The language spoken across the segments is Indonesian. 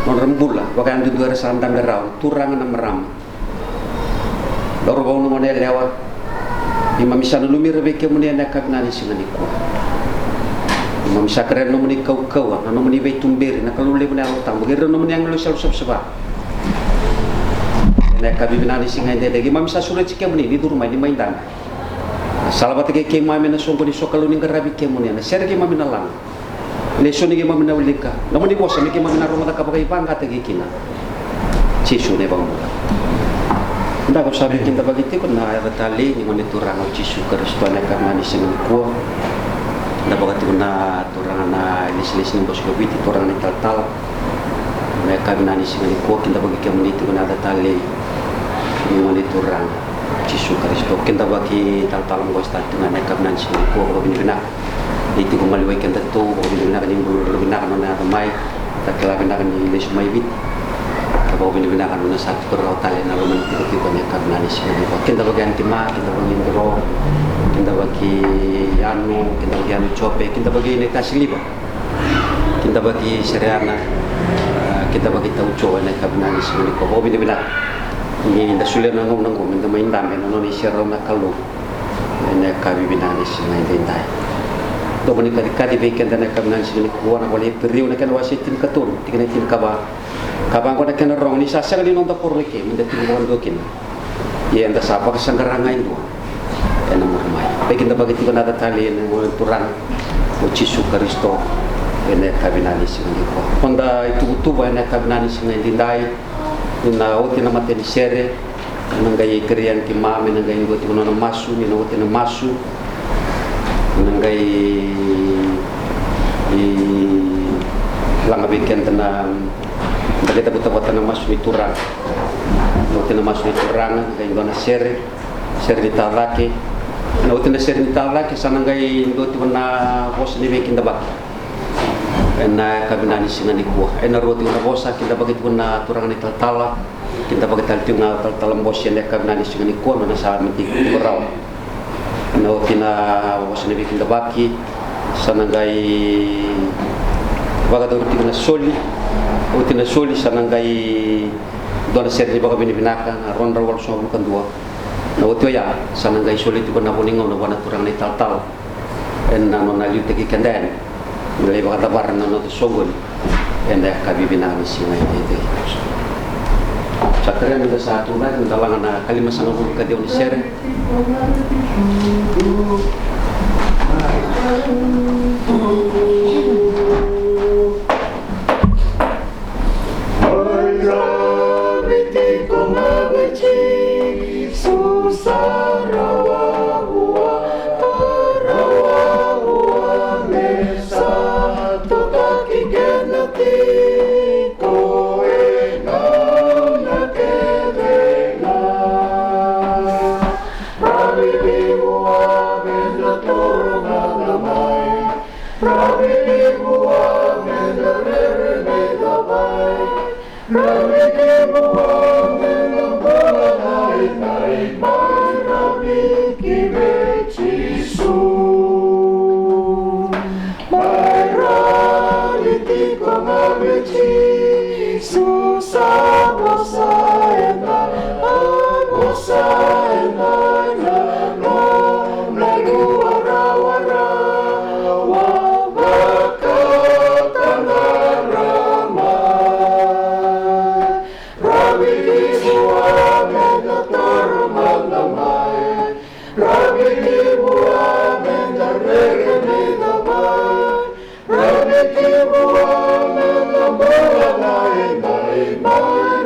non rembula bakan du dua sandang garau turang na meram dor bau no ne lewa imam misana lumir beke mun ne kabna ni singani ko imam sakren no muni kau no muni be tumbir na kalule mun au tam bugir no muni ang lu sel seba ne kabina ni singani de imam sa surat ke muni di rumah di main dan salabat ke imam na songko di sokalu ni garabi ke muni na serge imam na lang leso ni imam na ulika namun di bosa mi imam na rumah ka bagai bangka te kina cisu ne bang mula nda ko sabi kinta bagiti ko na tali ni ngoni turang o cisu Kristo na karena ni sing ko nda bagati ko na turang na lis ni bos ko biti turang ni tal na karena ni sing ko kinta bagi community ko na tali ni ngoni turang cisu Kristo kinta bagi tal mo sta na karena ni sing ko bina itu ko maliway kan tato ko bina kan yung bina kan na may takla bina kan ni les may bit ko bina kan na satu perau tali na lumen itu ko nya kan ni sing ko kinta bagi antima kinta bagi ndro kinta bagi anu kinta bagi anu chope kinta bagi ne kasliba kinta bagi seriana kinta bagi tau chowe na kan ni sing ko bina ni nda sule na ngom nda main dambe no ni sero na kalu ne ka bina ni sing dai to mani kadi beken dan kabnan sini kuana wali periu na kan wasitin katun tikna tin kaba kabang ko na kan rong ni sasa ni nonta porreke minda tin bon dokin ye anda sapa sanggaranga itu ena mormai bekin da bagiti kana da tali ne mo turan o Cisu Kristo ene kabinani sini ko honda itu tuba ene kabinani sini lindai na oti na mateni sere nangai krian ki mame nangai ngoti kono na masu ni no oti na masu nangai langa bikin tenang kita buta tanah masuk itu rang waktu masuk itu rang kayak gimana share di talaki nah waktu share di talaki sana kayak itu mana bos ni bikin tabak ena kabinani singa ni kuah ena roti una bosa kita bagi tuna turang ni tala kita bagi taltunga talam bos yang kabinani singa ni kuah mana saat mati berau no tina wasne bikin dabaki sanangai baga dorti na soli o tina soli sanangai dona serri baga bini binaka ronda wal so bukan dua no to ya sanangai soli tu bana boningo no bana turang ni tal en na no na liute ki kenden le baga tabar no to sogol en da kabibina ni sima ite sakare minta satu lagi minta langana kalimat sangat buruk ke dia ni share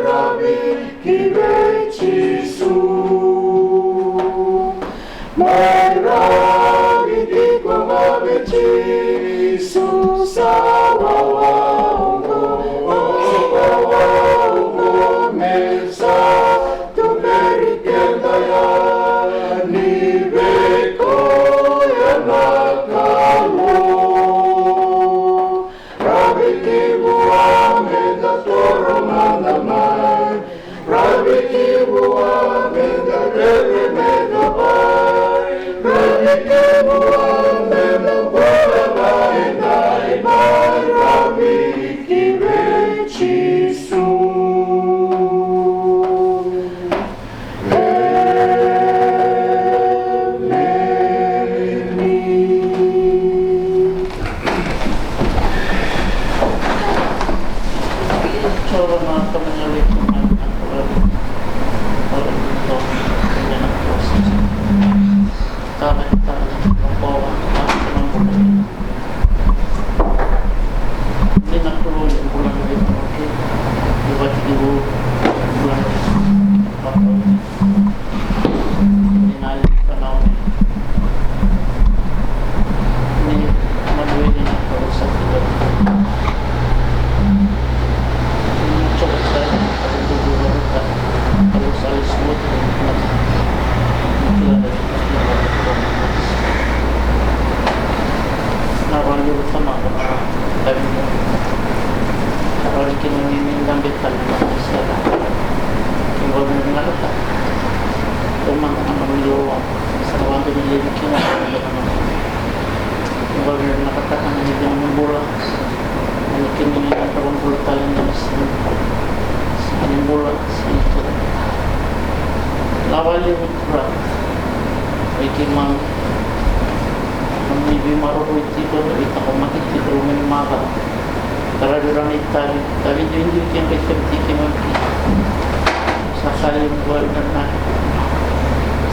Rabbi maka menyalip dengan kalau itu dengan proses kita membawa kemampuan dengan perlu bulan lebih buat ibu bulan atau dengan kenal ini manusia ini kalau sakit coba saya ada dulu kalau saya sebut mungkin ada nawan dulu sama tapi orang kini memang betul masalah kalau mengenal tak memang akan menjawab sekarang tu menjadi kena kalau mengenal katakan ini jangan membola mungkin ini akan bola kalian yang ini bola itu lawali berat ikiman menibi maruh itu kita mati kita rumah makan karena orang Itali tapi jadi yang ketika mati sakali buat dan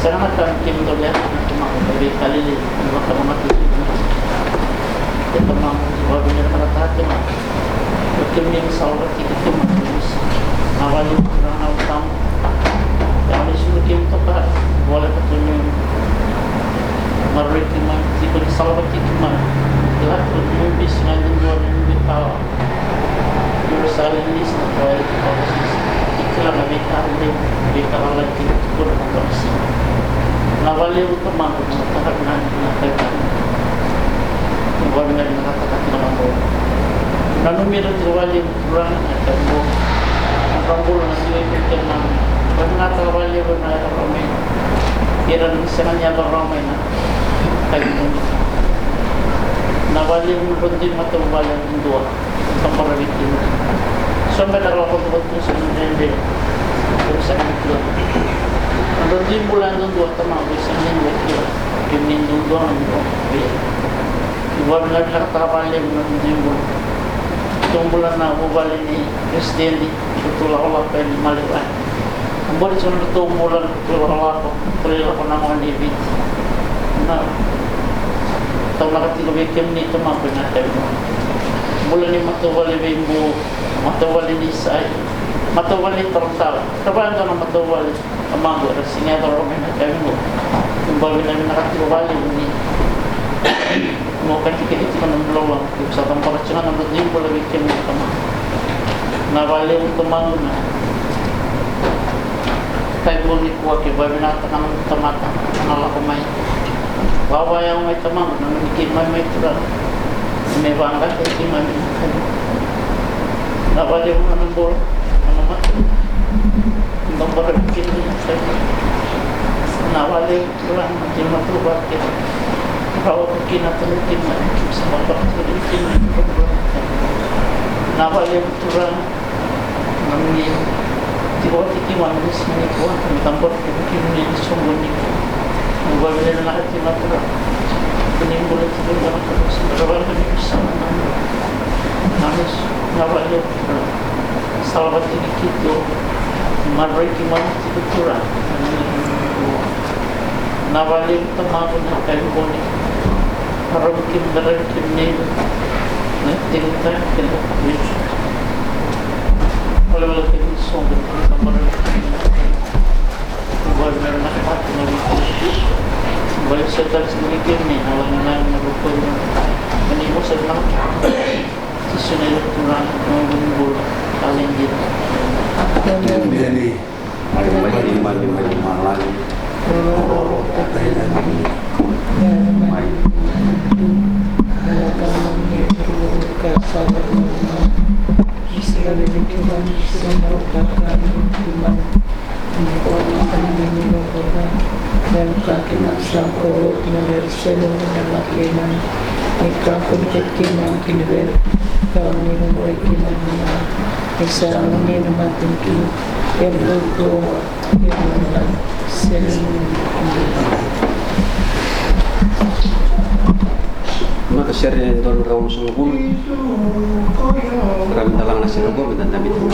sangat mungkin untuk lihat cuma dari kali ini maka mati kita mau buat benar kata cuma mungkin yang salah kita manis awalnya orang utama yang disuruh kita pak boleh petunjuk mereka mati pada salah kita telah lebih sengaja jual lebih tahu Yerusalem ini sampai iklan mereka mereka lagi berkomunikasi nawali utama mengatakan bahwa dengan mengatakan nama lalu mira diwali kurang atau rambul nasi itu nama benar nawali benar ramai kira misalnya ramai na kayu nawali menurunkan mata wala dua tempat itu sampai dalam waktu sebenarnya bisa itu menurunkan bulan dua teman bisa itu kini dua dua bulan kata wali menurunkan bulan na wali ni Kristen di betul Allah pen malikan boleh cuma betul bulan betul Allah perlu nama ni bit nah tahu nak tiga weekend ni tu mampu nak tahu. Bulan ni mata wali bimbo, mata wali nisai, mata wali tertal. Kapan tu nak mata wali? Amang tu rasanya ada orang nak tahu. Bulan ni nak tiga wali ni. Mau kan tiga itu kan belum. Kita tempat cina nak ni bulan weekend ni sama. Nak wali untuk mana? Kayak boleh kuat ke bulan nak tanam tomata, nak main. Bawa yang mai tamang mungkin mai turun mebangga tapi mai nak balik mana bol mana nomor mungkin nak balik turun mungkin matu balik kalau mungkin atau mungkin sama mungkin nak balik turun mungkin tiba-tiba manusia ni kuat tambah mungkin ni sungguh ni buat benda nak hati mata penimbul itu dalam terus berapa ni bersama nangis nawali salawat ini kita marai kiman itu kurang nawali temamu nak pembon harum kim dalam kim ni nanti kita kena kalau kita sungguh sama buat benda nak hati boleh setel sedikit ni awalnya merupakan menimbul sedang sesuai kurang mengumpul kalian gitu. Jadi malam dan kaki nasam korok nalar selong nalakinan ikam kuntet kinan kinwer kami nomor kinan na isa ni naman tingki elgo yang selong maka share don raul sulubul ram dalang nasi rogo dan nabi tu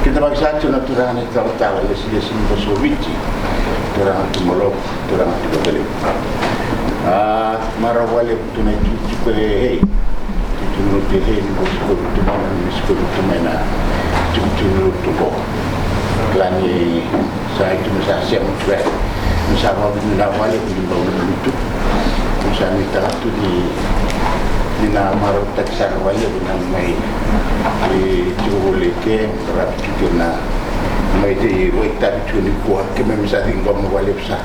Kita bangsa tu natural ni tahu les Kosovici, orang tu molok, orang tu berbalik. Marawale tu naik cuci hei, tu nurut hei ni bosku tu mana ni bosku tu mana, cuci nurut tu bo. Kelani saya tu masa siap muncul, masa marawale tu di bawah itu, masa ni tak tu di nama tak sarwale dengan mai di jole ke berat kita mai di wita tu ni kuat ke memang tinggal mawale besar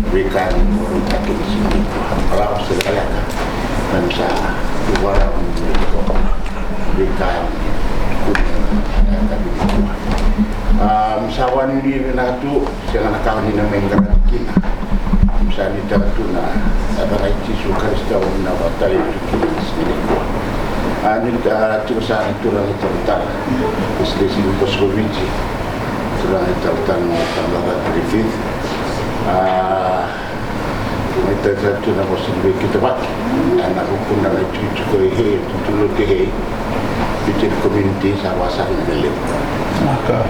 bekan orang tak di sini kalau segala kan bisa dua orang bekan misawan ni nak tu jangan kawan ni nama yang kita misalnya tu na apa lagi suka setahu na batal itu sini ani ka tu sa itu lah itu tak sesi Kosovici tu lah itu tak tambah privit itu satu na Kosovici kita buat anak hukum na itu koi he tu ke he bikin community kawasan ni maka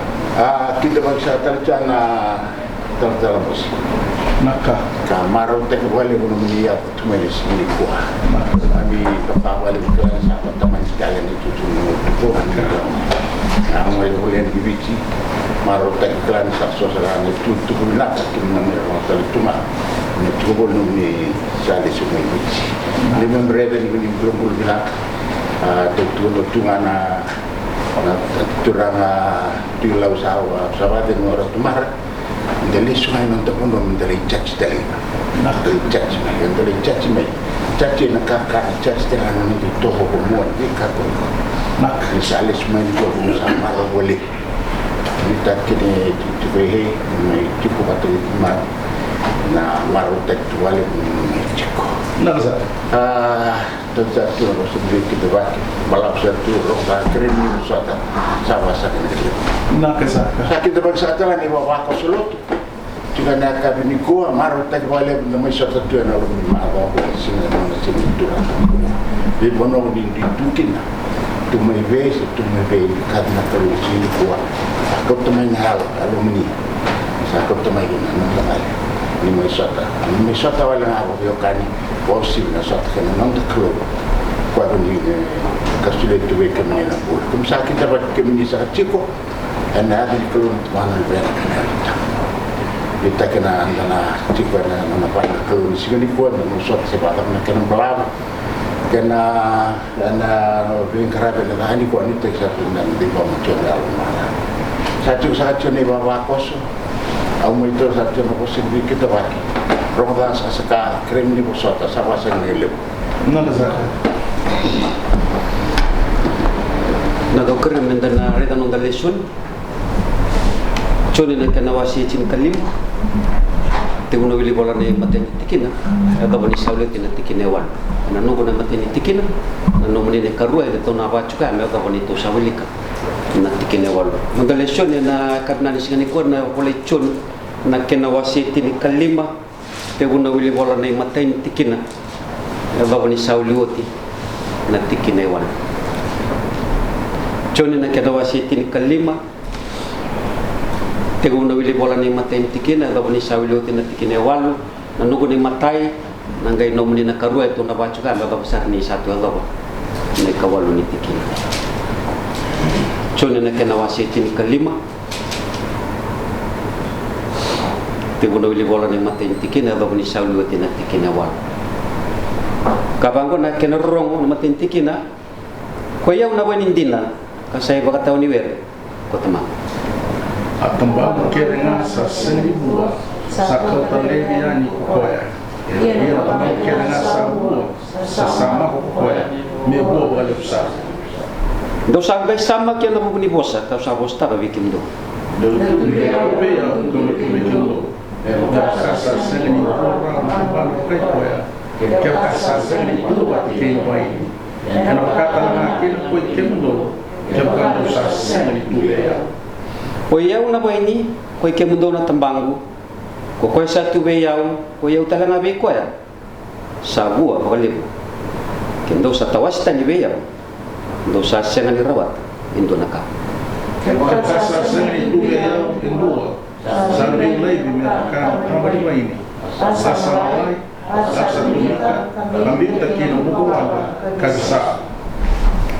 kita bangsa tercana terdalam Naka kamaro te wale kono mia tumele sini kwa ami papa wale kala sa teman sekali itu cuma tu ang wale holen bibici maro te kala sa sosara itu tu kuna ta kimna mera wala tuma ni tubo no ni sale su bibici ni membrede ni global bila te tu no tungana na turanga tulau sawa sabade no ora tumara dali sungai nonton pun belum dari judge dali, nak dari judge mai, judge nak kakak judge dengan ini toho pemuat di kakak, nak misalnya sungai itu pun sama orang boleh, kita kini cuci mai cukup atau mat, na marut itu boleh cukup. Nak sah? Satu orang sebelum kita bagi, malam satu orang keren ni suatu sama sakit kerja. Nak sah? Sakit terbang satu lagi bawa aku solo. Jika nak kami ni gua marut tak boleh nama suatu tu yang orang ni mahu sini mana sini tu. Di bono di tukin, tu mebes kerana kalau sini gua. Aku teman hal alumni, aku teman ini nama ni mesota wala ngabo yo kani possible na sota kana non da club kwa ni kastule tu we kami na pur kum sakit dapat kami sa chico ana adi club mana vera kana kita kena andana chico na pa na club sigani po na sota se bata na kana blab kana ana ring karabe na ani ko ni teksa na di ba mo chona mana sa chico ni baba koso au itu satu nak posisi kita bagi. Ramadan sekarang krem ni bersota sama dengan lep. Nak sah? Nak krem mendana reda nong dalesun. Coni nak kena wasi cin kalim. Teguna wili bola ni maten tikina. Ada bani saulet ni tikina wan. Nanu guna maten tikina. Nanu meni karua itu tona bacuka. Ada bani tu sawilika. Na tikina wan. Mandalesun na karena ni singani ko na boleh cun na kena wasi tini kalima. Teguna wili bola ni maten tikina. Ada bani saulioti na tikina wan. Cuni na kena wasi tini kalima. Teguna wili bola ni maten tikina. Ada bani saulioti na tikina walu. Nanugo ni matai. Nanggai nomuni na karua itu na bacuka. Ada besar ni satu ada ni kawalu ni tikina. Cuni na kena wasi tini kalima. Teguna wili bola ni maten tikina. Ada bani saulioti na tikina walu. Kabango na kena rongo na maten tikina. Koyaw na wani dinlan. Kasay baka tahu ni wer ko tamang Atamba kerenga sa senibu sa kotalebi ani koya ia atamba kerenga sa bu sa sama koya me bo wala sa do sampai sama kaya na bubuni bosa ta sa bosta ba bikin do be ya do bikin do sa senibu ba koya ke sa senibu ba ke bai ana kata na ke ko kemundo jabkan sa senibu ya Koyaw na ba ini koy kemundo na tambangu ko koy sa tubeyaw koyaw talaga be koya sa bua bakalib kendo sa tawas ta ni beyaw do sa sengan rawat indo naka sa senibu ya indo sa ringlay bimaka kamari ba ini sa salay sa tumika ambil takino bukuwa kagsa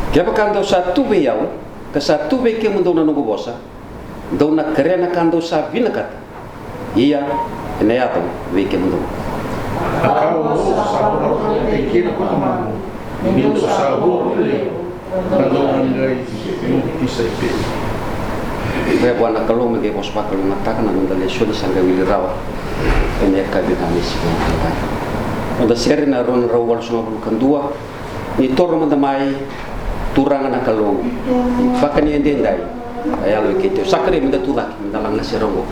kaya pa kando sa tubeyaw kasa tube kemundo na nugubosa do na kerena kando sa vinakata iya enayato we kemundo akau sabor ikir ko tama minto sabor le kando ngai isa ipe kaya buana kalau mege bos pa kalau matakan nang dale shodi sanga wili rawa ene ka bi kamis ko onda serna ron rawal so kandua ni torro mandamai turang na kalau pakani endendai ayalo kito sakre minda tulak minda lang na serongo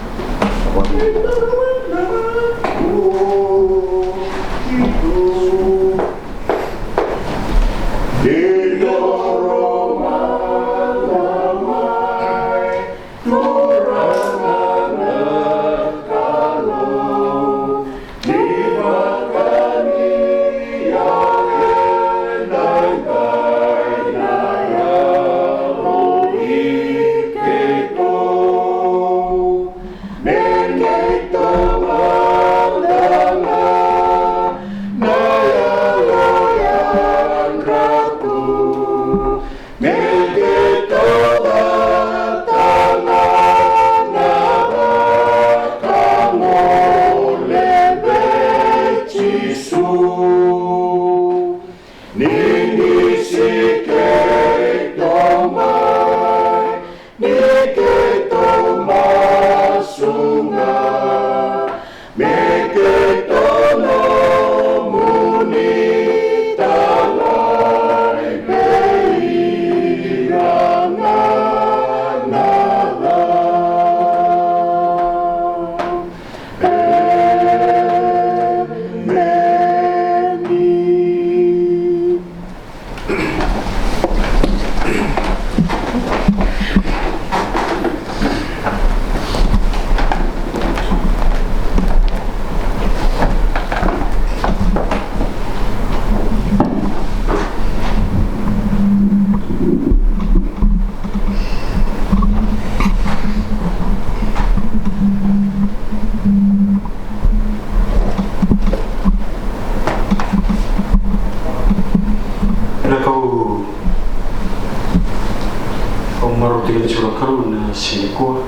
tinggal curang kalau na singko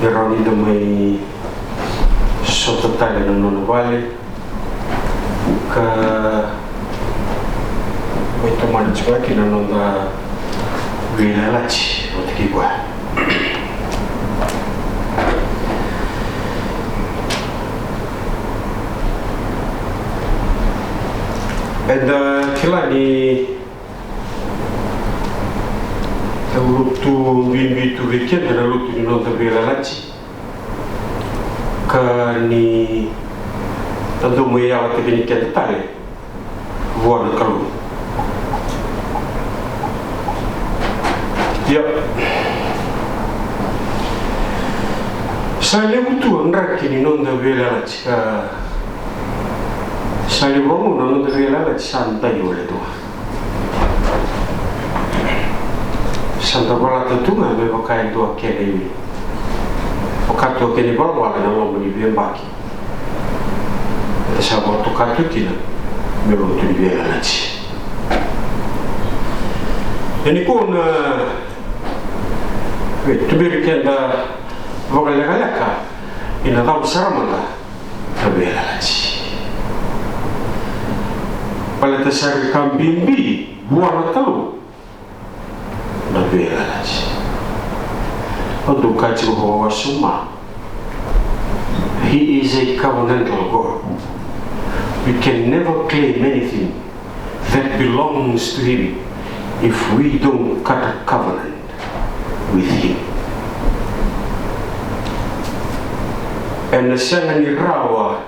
eroni damai soto tali na nono vale ka muito mais de que não dá realidade outro que igual ada kila ni lutu bimbi tu weekend ada lutu ni non tabela lagi kani tanto mo ya wate ni kete tare voa kalu ya saya lutu andra kini non tabela lagi saya bangun non tabela lagi santai oleh tu Santa Bola Tunga me pakai dua kene pakai dua kene bawa na lo ni bien baki esa boto kato kina me lo tu bien lati ini kon tu bir kenda vogal galaka ina dau saramanga tabe lati pala tasar kambimbi buana talu na vera lati odo kati ho wasuma. He is a covenantal God. We can never claim anything that belongs to him if we don't cut a covenant with him. And the sanga ni rawa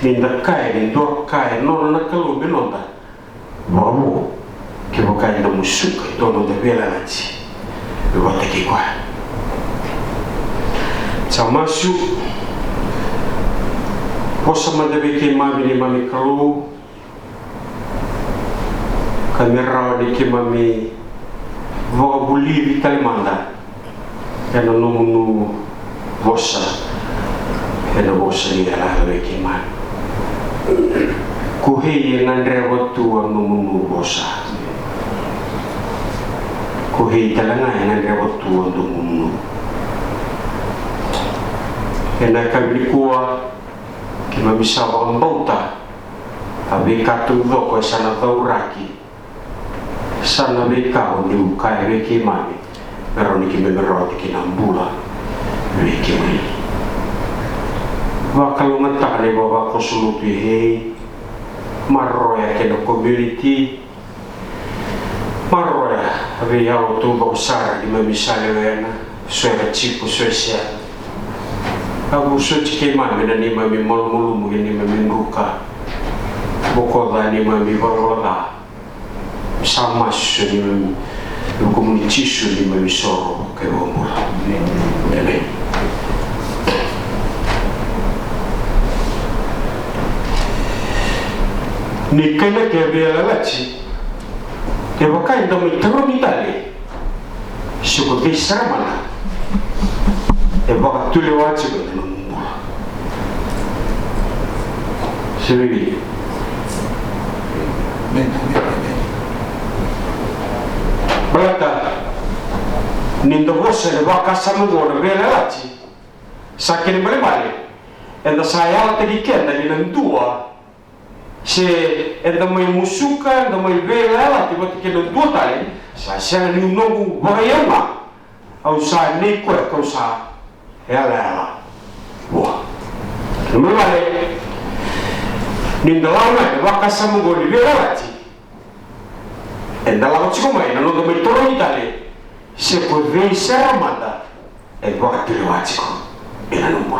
minda kai ni do kai no na kalu binonda babu ke bokai da musuka dono da vela lati wata ke kwa samasu posa madabe ke mami ni mami kalu kamera de ke mami voga buli vitale manda ena no vosa ni ala ke mami ku hei nandre watu no vosa ko hei talanga ena rewatu ndo munu ena kablikua kima bisa bauta abe katu do ko sana tauraki sana be ka ondu kai be ke mami meroni ki meroti ki nambula be ke mami wa kalau ngata le baba ko sulutu hei marroya ke no community marroya ave yao tu usara di mamisale wena suera chipu suesia abu suci ke mami na ni mami mulu mungkin ni mami ruka boko da ni mami barola sama su ni mami komuniti su ni mami soro ke bomo ele ni kena ke bela lati ke wakai ndo mitaro mitale shuko ke saramana e baka tule wachi ko no sebi Belaka nindo voce le baka samu ngora bela lati sakene bale enda saya te dikenda ni ndua se enda mai musuka enda mai vela la ti bati ke no totale sa ni no bayama au sa ne ko sa ela wa no vale ni ndalama baka samu ngora bela lati enda la chiko mai no do mai toro itale se può vencer manda e baka tele wachiko ina no mo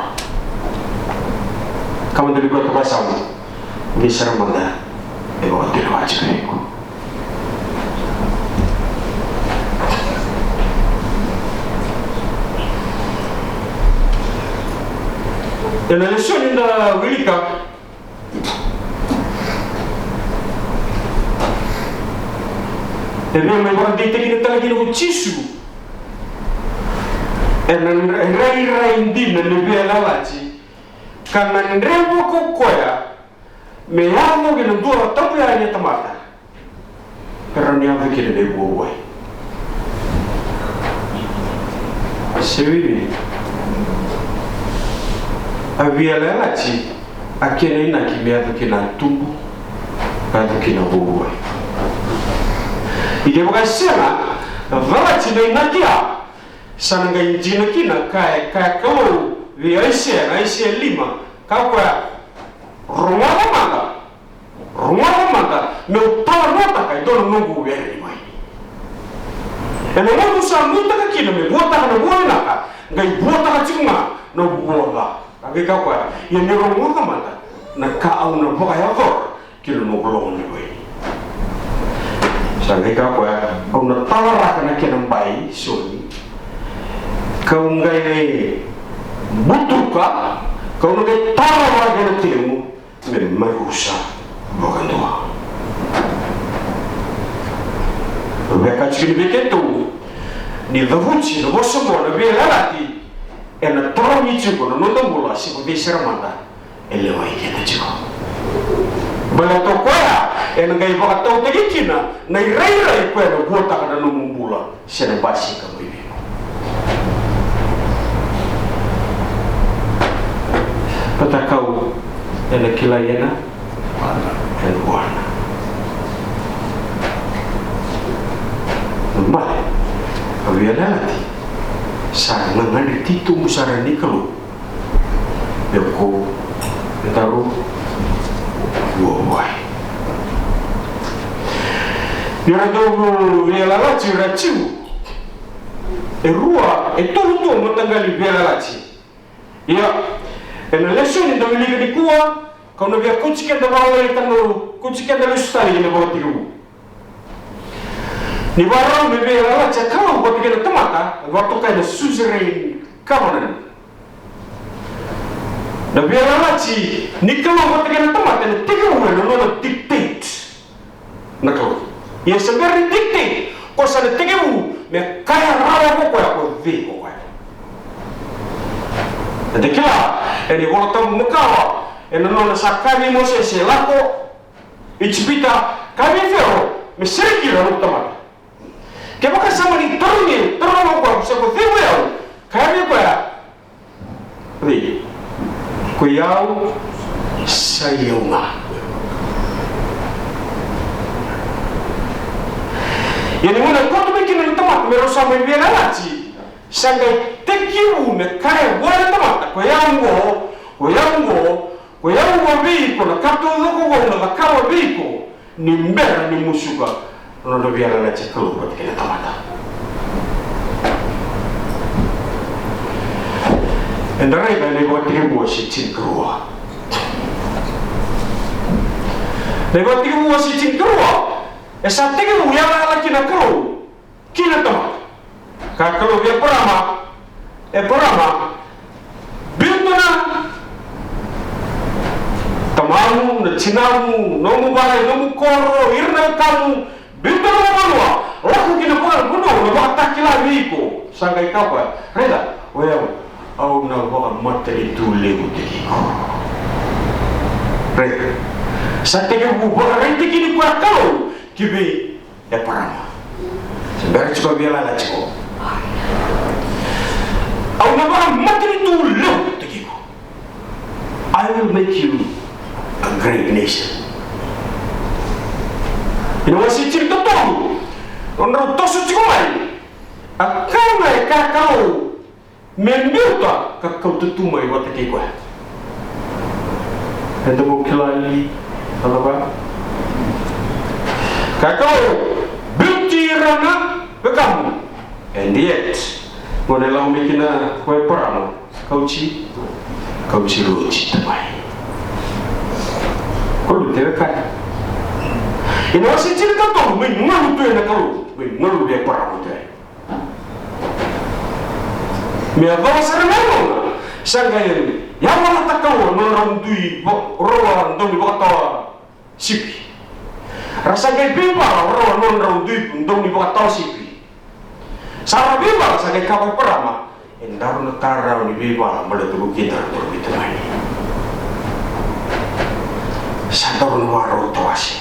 kama ndio kwa sababu bisa manda e baka tele wachiko nella lezione da Wilika e abbiamo guardato che talagi no cisu e non rendi nelle vie lavaci kan revo ko koya me amo che non dura tanto ya ni tamata però ne ave che le vuoi sewi avia lalachi akena ina kimia kina tumbu kadu kina buwe ide bukan sena valachi na inakia sananga injina kina kai kau via Asia lima kau kwa rumah manga meu tawa nota kai dono nungu weri mai ene nungu sa nuta ka kina me buata ka na buona ka ngai buata ka cunga no buona age ka kwa ye ne ro ngaka mata na ka au na boka ya vor kilo no bolong ni wei sa ngai ka kwa au na tawa ra ka na kina bai soni kau ngai butuka kau ngai tawa ra ka na timu me marusa bukan doa. Mereka cakap begitu, ni davuci, ni bosmo, ni belalati, ena toroni cukup, ni nonton bola, si budi seramanda, elewai kita cukup. Belato kuaya, ena gay bakat tahu tadi kina, na irai kuaya buat tak ada nomor bola, siapa basi kamu ini. Kata kau, ena kilayana. Dan warna normal avialati sarang ngadi titu musarani kalau yoko taruh woi dia do vialati raciu rua todo matanggali vialati ya ena lesson ndo liga di kuwa kau nak biar kucikan dah bawa tanu, kucikan dah lustari ni bawa tiru. Ni barang bebe lala cakap buat kita temata, waktu kaya suzerain kawanan. Dah biar lala ci, ni kalau buat kita temata ni tiga bulan nona dictate. Nak kau, ia sebenarnya dictate. Kau sana tiga bulan, me kaya rawa kau kau vi kau. Nanti kira, ini kalau tahu muka. Ena nona sakami mose se lako ichpita kami fero me serki la utama ke baka sama ni torni torno ko se ko thiweo kami ko ya ri ko yau sayunga yani mona ko to bikin utama me rosa me bien alachi sangai tekiu me kare wala utama ko yango Weyangu biko na kato loko na kawa biko ni mbera ni musuka no biara na chakalo kwa kile tamata endara iba ne kwa tribu si tinkrua ne kwa tribu si tinkrua esa tege uyala la kina kalo kina tamata ka kalo ya porama bintuna tamamu na cinamu nomu bare nomu koro irna kamu bintang malwa laku kina bukan bunuh na bakta kila biko sangai kapa reda oyam au na baka materi dule gutiko reda satege bu baka renti kini kwa kau kibi ya parama sebenarnya coba biala la ciko au na baka materi dule gutiko I will make you a great nation. Ino wasi cerita tu, orang tosu cikumai. Akan mereka kau membuat kau tutumai waktu kau. Ada mukilai, apa? Kau bertirana kamu, and yet, modelau mikina kau perang, kau ciruci temai. Kalau dia kan, ini masih cerita tu, mengalu tu yang kalau, mengalu dia perang tu. Mereka sering ngomong, sangai yang mana tak kau menandui orang dong di bawah sipi. Rasa kayak bimba orang menandui dong di bawah sipi. Salah bimba sangai kau perang, endar negara di bimba meletup kita berbeda lagi. Santor nuaro toasi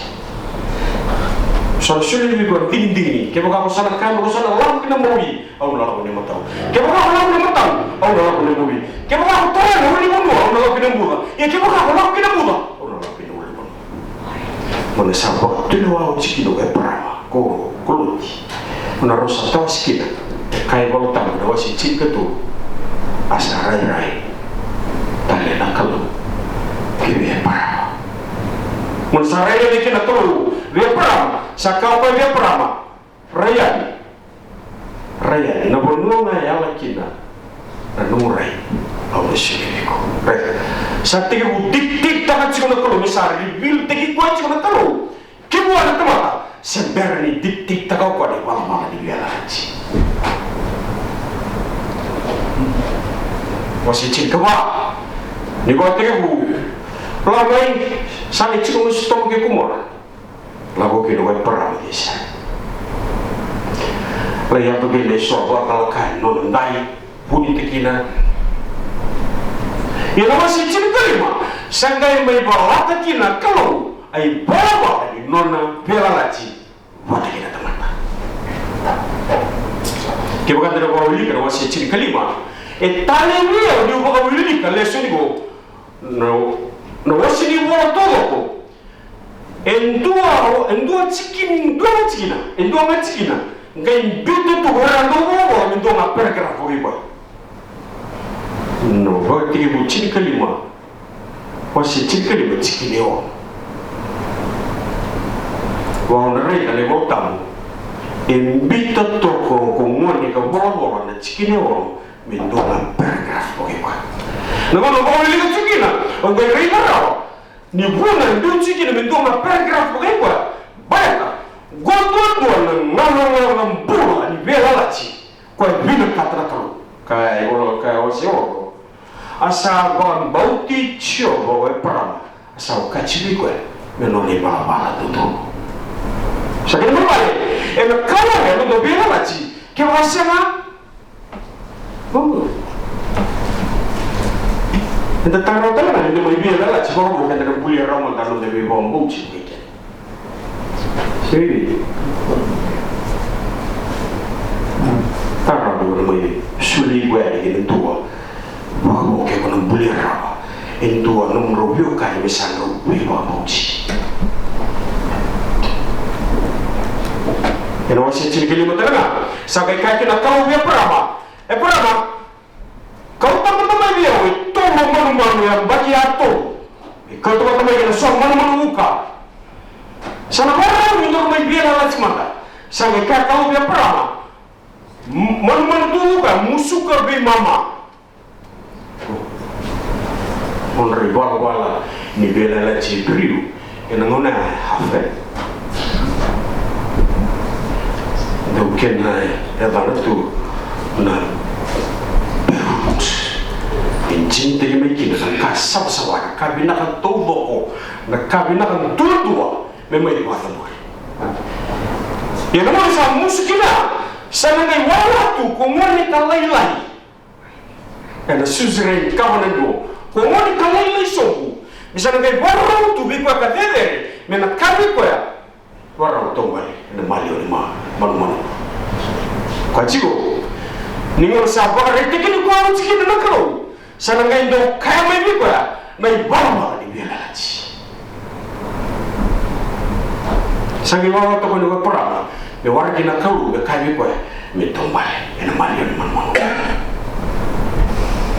Soal sulit ni buat dingin. Kau kalau sana kan, kalau sana lam kena mobi, awak nak kena matau. Kau kalau lam kena matau, awak nak kena mobi. Kau kalau toran orang ni pun awak nak kena muda. Ya kau kalau lam kena muda, awak nak kena muda. Mana sabak tu awak cikgu kau perama, kau luti. Mana rosa tahu sikit. Kau kalau tahu, awak si cikgu tu asal rai. Tali nak kalau kau perama. Mana sarai ni kena tahu. Dia perama, sakau pa dia perama. Rayani, na bononga ya lakina. Na nurai, awak sihiko. Sakti ke dik tak cikgu nak kalau misal bil teki kuat cikgu nak kalau. Kibu ada temata, sebenarnya dik tak kau kuat di malam di biar lagi. Masih cikgu apa? Ni buat kibu. Pelamai, sana cikgu mesti tahu ke kumor. Lagu kini wei perang desa. Lepas tu bila sobat kalau kan nondai puni tekina. Ia nama si cerita lima. Sanggai mai bawa tekina kalau ai bawa di nona bela lagi. Buat tekina teman-teman. Kita bukan tidak bawa beli kerana si cerita kelima. Tali dia dia bawa beli kalau lesson itu. No wasi ni bawa todo. Endua cikina, ngai bitu tu orang tu bawa, endua ngaper kerap bagi buat. No, waktu itu cikini kelima, wasi cikini kelima cikini orang. Wang nerai kalau bawa tamu, bitu tu kongkuan ni kau bawa na cikini orang, endua ngaper kerap bagi buat. Nama bawa lagi cikina, orang nerai marah. Ni bukan dia cikgu ni mentua paragraf bukan apa. Baiklah, gua nang bola ni bela lagi. Kau bina kata kalau kai osio. Asa gon bauti cio bawa perang. Asa kacili kau menoni bala tu. Sakit mana? Kalau yang tu bela lagi, kau rasa Kita tahu tak ni mai biar lah, sebab bukan dalam kuliah ramai dalam lebih bambu cikgu. Sini, tahu dulu mai sulit buat ini tua, bambu ke dalam kuliah ramai, ini tua nombor biu kai misalnya lebih bambu cikgu. Ini masih cikgu lima terang, sampai kai kita tahu dia perama, perama. Kau tak tahu dia, itu manu yang bagi ato. Kau tak tahu dia, so manu muka. Sana orang minum mai biar lagi mana. Sampai kau tahu dia perama. Manu tu muka musuh kerbi mama. Monri bala ni biar lagi beriu. Yang ngona hafal. Mungkin ya baru tu na. Cinta yang mereka dengan kasar sawah, kabina kan toboko, nak kabina kan dua memang itu ada mui. Yang nama saya musuh kita, saya nak waktu komuni kalai. Ada susah kawan itu, komuni kalai sobu. Misalnya baru tu biar kadere, menak kami koya, baru tombal, ada malio ni mana. Kacigo, ni orang sabar, itu kini kau harus kita nak kau. Sana ngai do kaya mai bi kwa mai bama di biar lagi. Sangi wawa to ko perang, be wargi na kau be kaya bi kwa me tombal ena malion man.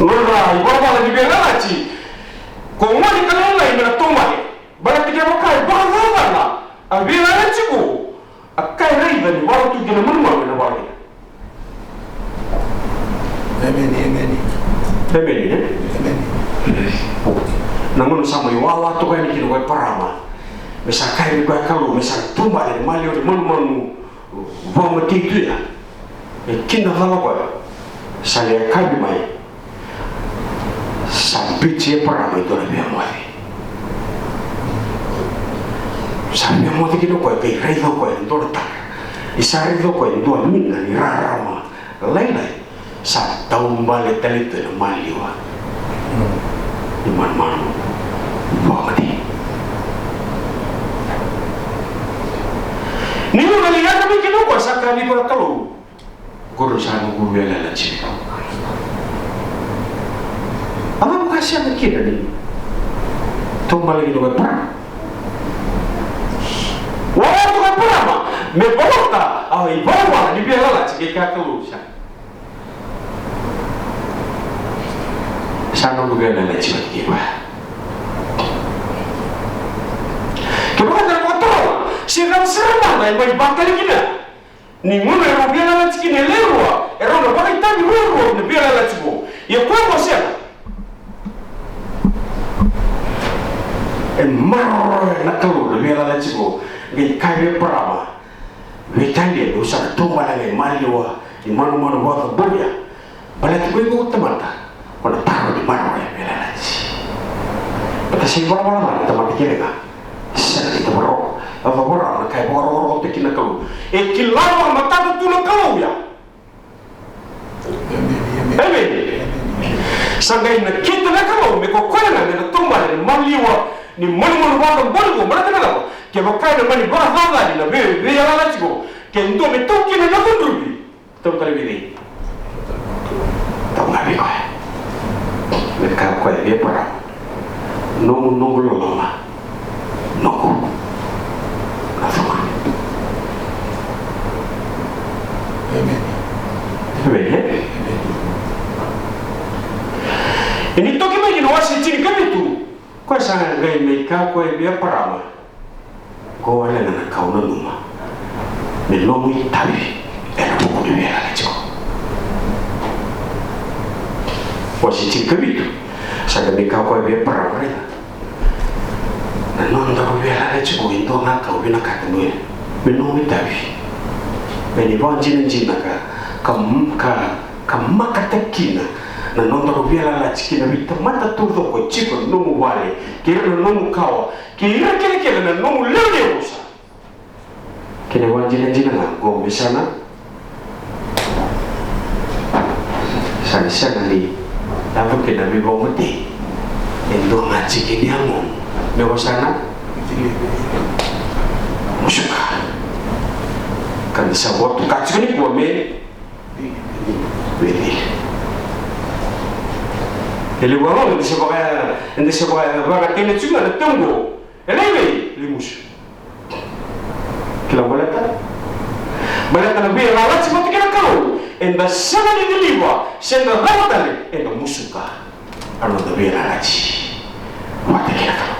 Lora wawa di biar lagi. Ko ngani kalau lai me tombal. Bala tiga makai bawa bala. Abi lagi ku. Akai rai bani wawa tu gena man na wargi. Amen. Femeni, namun sama iwawa tu kan ini kau perama. Misal kau kalau misal tumba dari malio di mana buat mati tu ya. Kena kalau kau, saya kau mai sampai cie perama itu lebih amai. Sampai amai kita kau kiri tu kau itu letak, isari tu kau itu aming ni rarama, lain. Sa tahun balik tali tu maliwa, iman manu, bangti. Ni mo naliya kami kinuko sa kami ko kalau. Guru sana guru bela la chi. Apa bukan siapa kira ni? Tumbal lagi dua perang. Wah tu kan perang mah. Me bolota, ai bawa ni bela la chi kita kalau sa. Sana guru bela la chi kita. Kemudian ada kotor, serang lah, yang bakal kita. Ni mana yang biar lagi kita lewa, orang apa kita ni lewa, ni biar lagi kita. Ya kau macam, marah nak keluar, biar lagi kita. Ni kaya perama, ni tadi usah tunggu lagi malu, ni mana buat berya. Balik tu ibu teman tak, kalau taruh di mana biar lagi. Betul sih orang teman kita kan. Itu baru, apa orang kayak orang tekin kalau, kilauan mata tu nak kalau ya. Amen. Sanggai nak kita nak kalau, mereka kau nak nak tumbal ni maliwa ni mana buat boleh mana kena apa? Kita kau nak ni buat apa ni? Nak biar lah cikgu. Kita tu betul kita nak tunduk. Tahu tak lebih? Tahu tak lebih kau? Mereka kau dia perang. Nunggu lama. Nunggu. Ini toki mai no wasi cini kami tu. Kau sangat gay mereka kau biar perama. Kau ada nak kau nak rumah. Melomui tabi. Buku dia lagi cakap. Wasi cini kami tu. Sangat mereka kau biar perama mereka. Non tak biar lagi cakap itu nak kau bina kata dia. Melomui tabi. Meni buat jin kamakataki na non biela la chikina vita mata todo ko chiko no wale kira no kawa kira na no lele usa kene wajina na go bisana sana ni dapat kena bibo mati endo ngaji kini amo me sana musuka kan sabot kacuni ko me beli. Ele guarda onde se vai agora tem que chegar no tango. Ele vem, limus. Que la boleta na bia lá se pode querer calo. Enda sama de liwa, sendo rabatale, enda musuka. Ano da bia lá ci. Pode querer calo.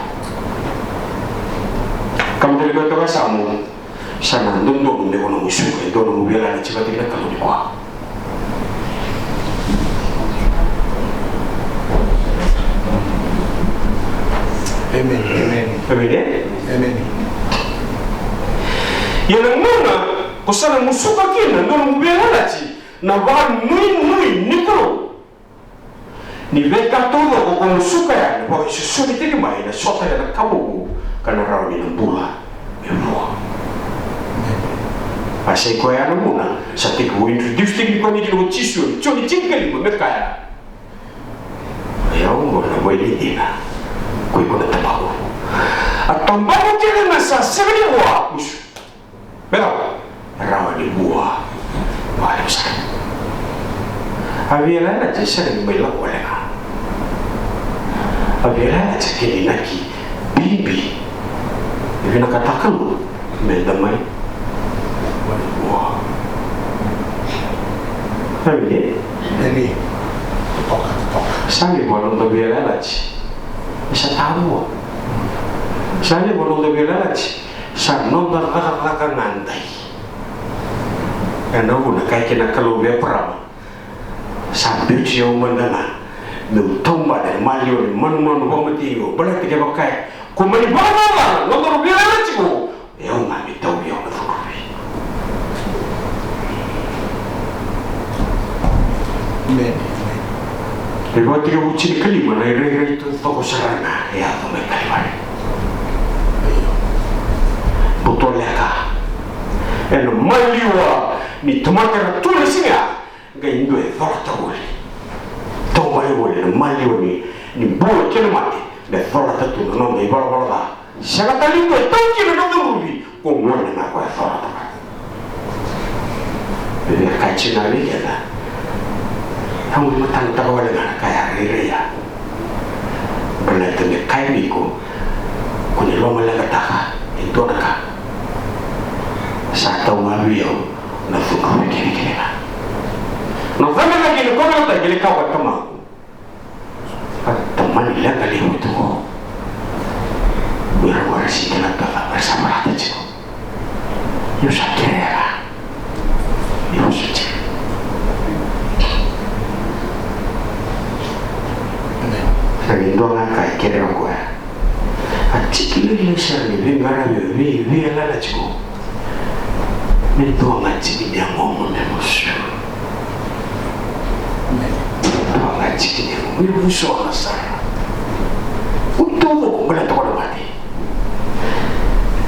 Kamu tadi kata kasamu, sana ndondo nde kono musuka, ndondo bia lá ci pode querer calo di qua. Amen. Amen. Yang mana kusana musuka kina ndono mubela lati na ba nui nikro ni beka todo ko musuka ya ba so biteke mai na sota ya kabu kana rawi na bula evo asai ko ya no muna sa te ko introduce te ko ni no chisu choni chinkeli mo mekaya ya ngo na boy dina koi kona tabaho atambaho kena nasa sebeli wa musu bela rawa di buah wala sa aviela na tsara ni mela wala aviela na tsakeli naki bibi hivi nakataka lu mendamai wala buah aviela Eli sangi bolong aviela na bisa tahu saya bolong lebih lagi saya nonton kakak ngantai karena udah kayak kena kalau dia perang sambil cium mendengar nonton pada Mario mana kometigo boleh tiga pakai kumani bawa nonton lebih lagi bu ya nggak tahu ya nggak tahu Lewat tiga uci kelima, naya itu toko serana, ya tu mereka lewat. Betul leka. Eno maliwa ni tomater tulis singa, gay dua thola tawuli. Tomai wuli maliwa ni buat kena mati, le thola tatu nong gay bala. Sangat tali tu, tangki na nong rubi, kung wala na ko thola tawuli. Cina ni kena. Kamu matang tahu dengan kaya riri ya. Benar tu ni kaya ni ko. Kuni loma lega taka itu nak. Satu mabiyo na fuka kini na. No zaman lagi ni kau nak jadi kawat kamu. Teman lega lihat tu. Biar warasi kena tak bersama rata cik. Yo sakira. Yo suci. Lagi dua langkah kira aku ya. Acik lagi lesar ni, bingara ni, lala ciko. Ni dua ngacik dia ngomong ni musuh. Dua ngacik dia ngomong musuh asal. Untuk aku bela tu orang mati.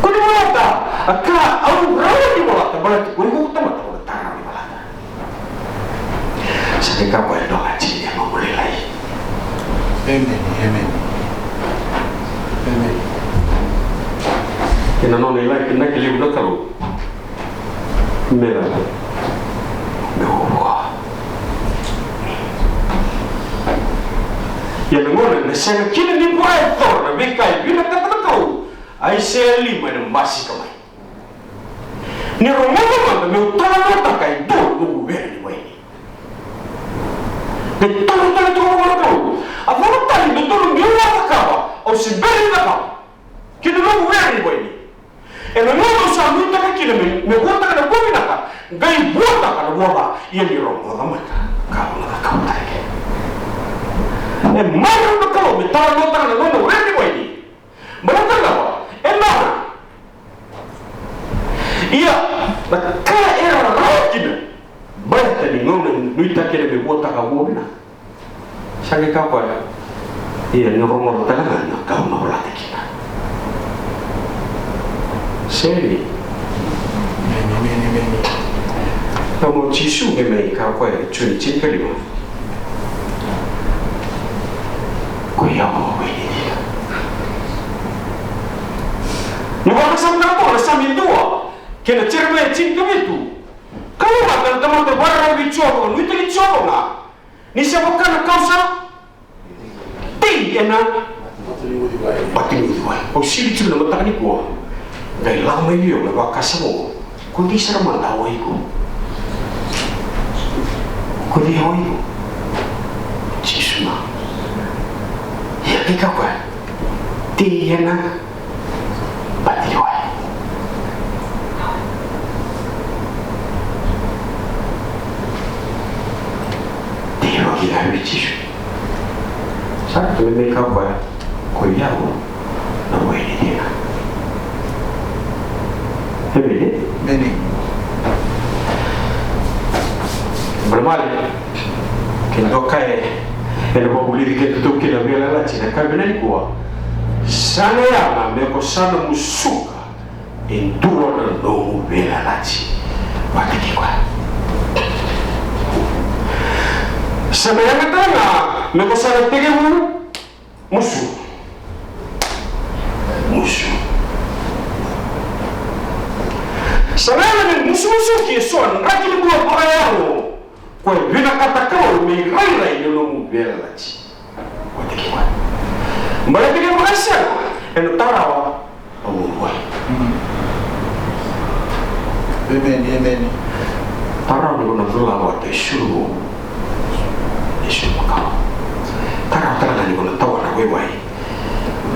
Kau di mana tak? Akak, aku berapa di mana tak? Bela tu, kau tak mati orang tanah di mana tak? Sedekah kau dua ngacik dia ngomong lelai. Amen. Kena nona ilai kena kili budak kalau merah, mewah. Yang nona nasi kini ni buat tor, bekai bila kata kau, Aisyah lima dan masih kamai. Ni rumah mana mewah tak kai dua buku beri ni. Betul tu kau. Apa tadi betul dia apa kau? Atau sebeli kau? Kita mau beri ni. Eno nono samu tak kira me buat tak ada kopi nak, gay buat tak ada buat, ia di rumah lama kau nak kau tak. Mana nak kau minta nono tak ada nono ready boy ni, berapa kau? Enak. Iya, kalau era rajin, banyak tadi nono minta kira me buat tak ada buat nak. Sangat kau ya, iya ni rumah tak ada kau nak berlatih kita. Seri, kamu cisu memang kau kau curi cinta lima. Kau yang apa ini? Nampak sama apa? Sama dua. Kena cermin cinta itu. Kalau makan teman terbaru bicara, lu itu bicara lah. Ni siapa kan kau sah? Ting enak. Batin itu baik. Oh sih itu nama tak ni gua. Dari lama ini orang bakal semua. Kau di sana mana tahu itu? Kau di tahu itu? Cisma. Ya kita apa? Dia nak batiwai. Dia lagi ada cisu. Satu mereka apa? Kau yang nama ini dia. Bene. Bermali. Kita kaya, kita boleh kita tu kita biar lah cina kaya benar kuah. Sana yang mereka sana musuka, enduro dan nomu biar lah cina. Waktu kita. Sana yang kita na mereka sana tiga musuh. Sebenarnya musuh-musuh kisuan, rajin buat perayaan. Kau bina kata kau mengirai dalam belaji. Kau tikiwan. Mereka yang berhasil, yang tarawa, kamu buat. Amen. Tarawa dengan berlawan Yesus, Yesus kau. Tarawa terang dengan tahu nak wewai,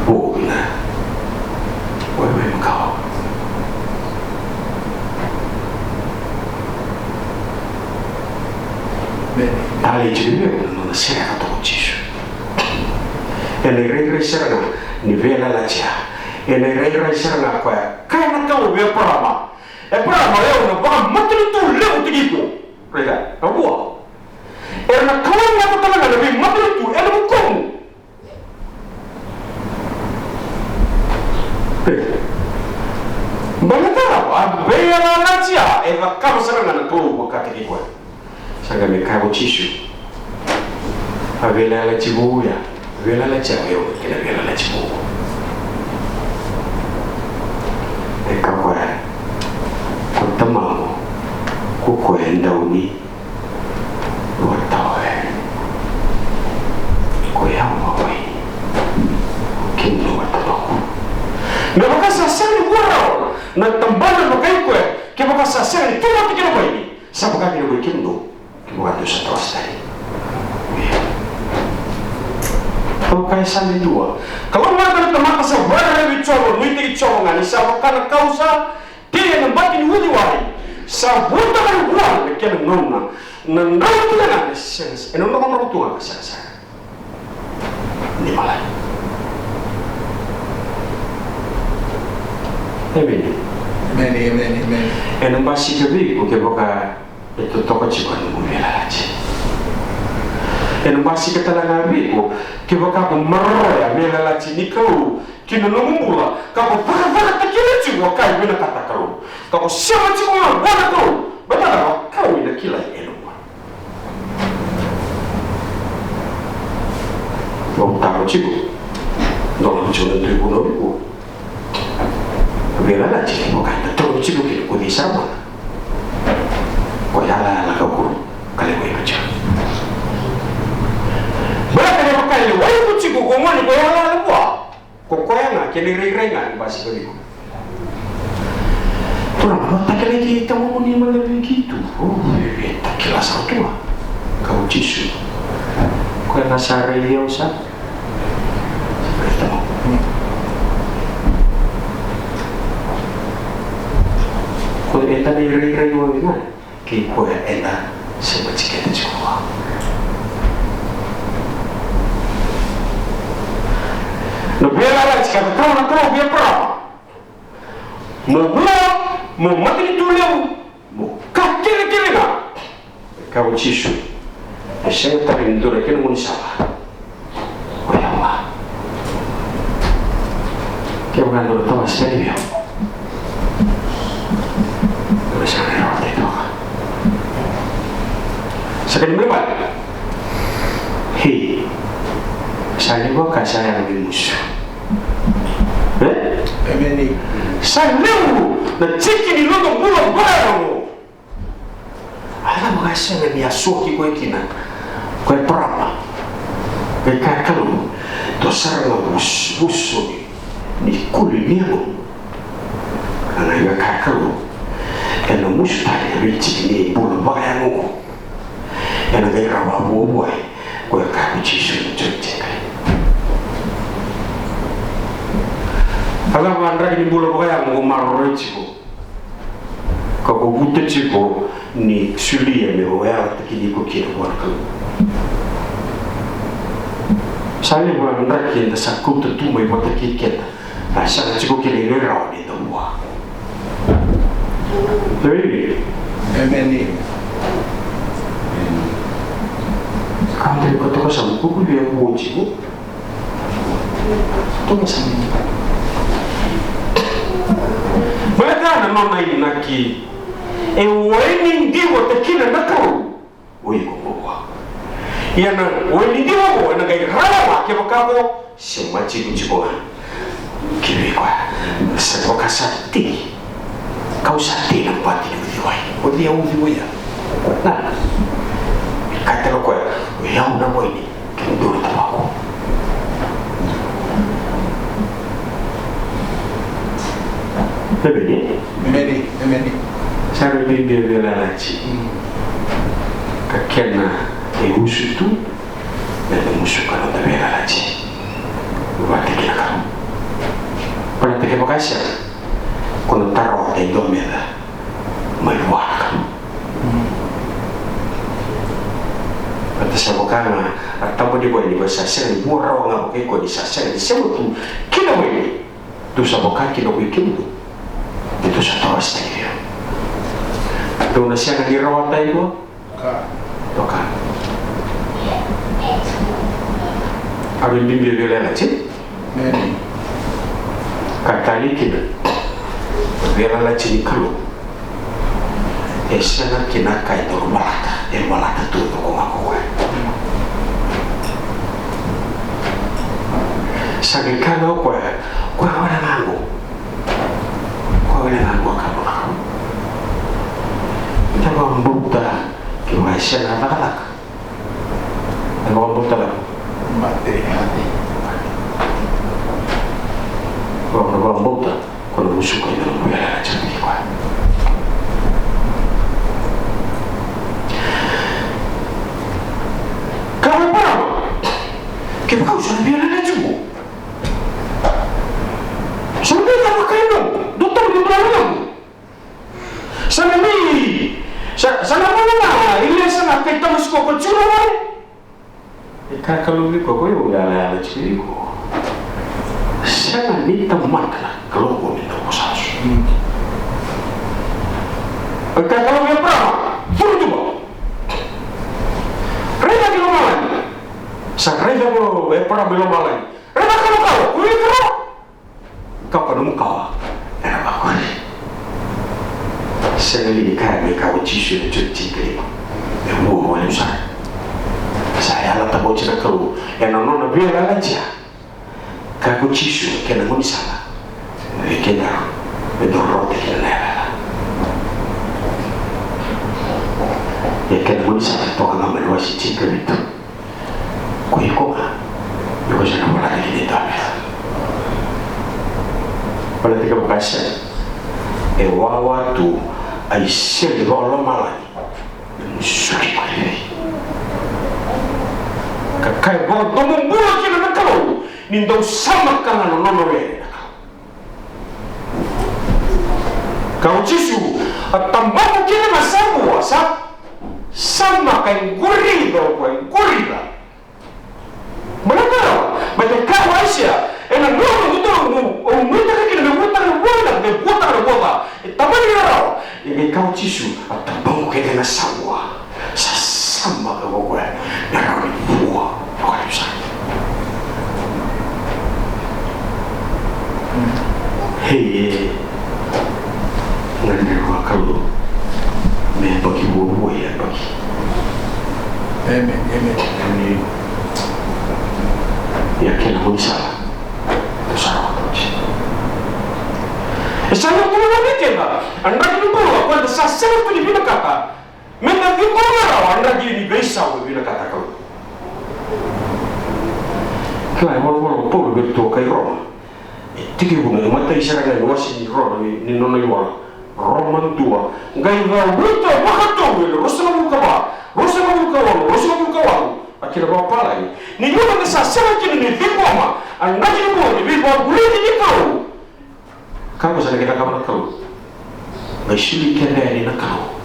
bukan, wewai kau. Ali juga menurut saya kata Yesus. Yang rei serang ni vela lacia. Yang rei serang apa ya? Karena kau biar perama. Perama leo na bang mati tu leo tigiku. Reda, apa? Karena kau yang aku tahu na lebih mati tu, elok kamu. Banyak apa? Vela lacia. Kau serang na kau bukan tigiku. Sangka mereka cisu. Avela la cibuya, avela la ciao, che la avela la cibu. E kapwa, kutamamo, kukwenda uni. na tambana no kai ko ke baka sa sere tu mo ke no ini sa baka ke no ke no ke baka tu sa trostari kalau kai sa ni dua kalau mana teman sa wala ni chobo muite chobo ngani sa baka na kausa dia na batin wudi wai sa buta kan buang ke no na tu na sense eno no tu ka sa ni malai Amen. E non basti capire che boca è tutto così quando non viene e non basti che te la navigo che boca con marroia viene la cinicau che non mula capo para te che ci vuoi kai viene katakau capo siamo ci vuoi buona tu badala kau ina kila e non non tavo ci non ci non tribuno Bela lagi bukan betul cipu kita kau bisa apa? Kau jalan kau guru kalau kau baca. Bela kalau kau kali wah itu cipu kau mana kau jalan apa? Kau yang nak kini ringan basi beriku. Orang apa tak lagi kita mau ni malah begitu. Oh, tak kira satu lah. Kau cisu. Kau yang nasari dia usah. Kalau kita ni rai-rai orang ni, kita boleh enak semua cikgu juga. Nubela lah cikgu kau nak kau biar perang. Mau mati itu leu, mau kaki nak. Kau cisu, saya tak rindu lagi nak salah. Oh ya Allah, kau bukan dulu tahu sekali dia. Sekali berapa? Hei, saya bukan saya lebih musuh. Amen. Saya lewu, na ciki ni lodo bulan baru. Ada bukan saya ni asuki kau kina, kau perapa, kau kalau dosar bus ni kuliah mo, karena kau kalau eno mustahil ricik ni bulan baru. Yang ada rawa buai, kau akan cisu cecek. Kalau anda ini bulan baru mau marah ciku, kau butuh ciku ni sulia ni orang tak kini kau kira buat kau. Saya buat anda kini sakut tu mai buat kiket, asal ciku kini rawa ni semua. Jadi, Amen. Kamu kata sama kuku dia moji bu, tu macam ni. Mereka nama ini naki, wedding dia waktu kira nak kau, kau bawa. Ia nak wedding dia bawa, nak gaya rawa, kau kau semua cipu kiri kau, sebab kau sati, kau sati nampak dia uji ya. Nah. Kata lo kau, yang nama ini, dulu tak aku. Berbeda. Amen. Saya lebih bela lagi. Kakena musuh tu, dan musuh kalau tak bela lagi. Buat kita kamu. Pada terima kasih. Kalau taruh di domela, meluah kamu. Kata saya bukan atau dia buat di bahasa saya buat orang apa kau di saya di sana tu kita boleh tu saya bukan kita boleh kita itu satu aspek dia tu nasi yang dirawat itu kan ada bimbing bela lagi kata ni kita bela lagi kalau esana kena kai malata tu kau aku sakit kalau kau ada nganggu kamu kita membuka kewasian anak-anak dan membuka Mati. membuka kono musuko ina no yala na chaki kwa kamu parama ke kau sana biar na jugo sana biar makaino doktor di belakang sana ni sana mana ile sana kita musuko ko churo kalau ko yo yala na chaki ko sana ni tamakla kalau ko ni taposasu kalau yang pertama furu tuh reda di lomalan sa reda mo para belomalan reda kalau kuwi karo kapano mo ka era ba ko seli kami ka ucisu cuci kali mo mo sa saya la tabo cira kalau yang nono biela aja kako cisu kena ngoni sala kena bedorote kena ya kena ngoni sala toka ngama lwasi cika bitu kuiko yuko jana wala kini dame wala tika bukasha wawa tu aiseli rolo malani suki kwele kakai bo domumbula kina nakalo nindo sama kana nono we kau cisu atambamu kina masabu wasa sama kain gurido kain gurida mana baca kau Asia ena nono betul umumnya kina bebuta tamani naro ini kau cisu atambamu kina masabu sama kau gue naro buah bukan bisa hei ngani wakalo me bagi buah ya bagi amen ya kena salah salah saya pun nak kena anda itu kalau saya pun dibina kata mana itu orang anda gini bisa dibina kata kau kalau pun betul kayak Roma tiki bunga mata isara ga wasi ni ro ni nono iwa roman tua ngai ga buto makato rosna mukawa akira ba pala ni yono sa sala kini ni vipoma anaki bo ni vipo buliti ni kau kau sana kita kamar kau ngai shili kene ni nakau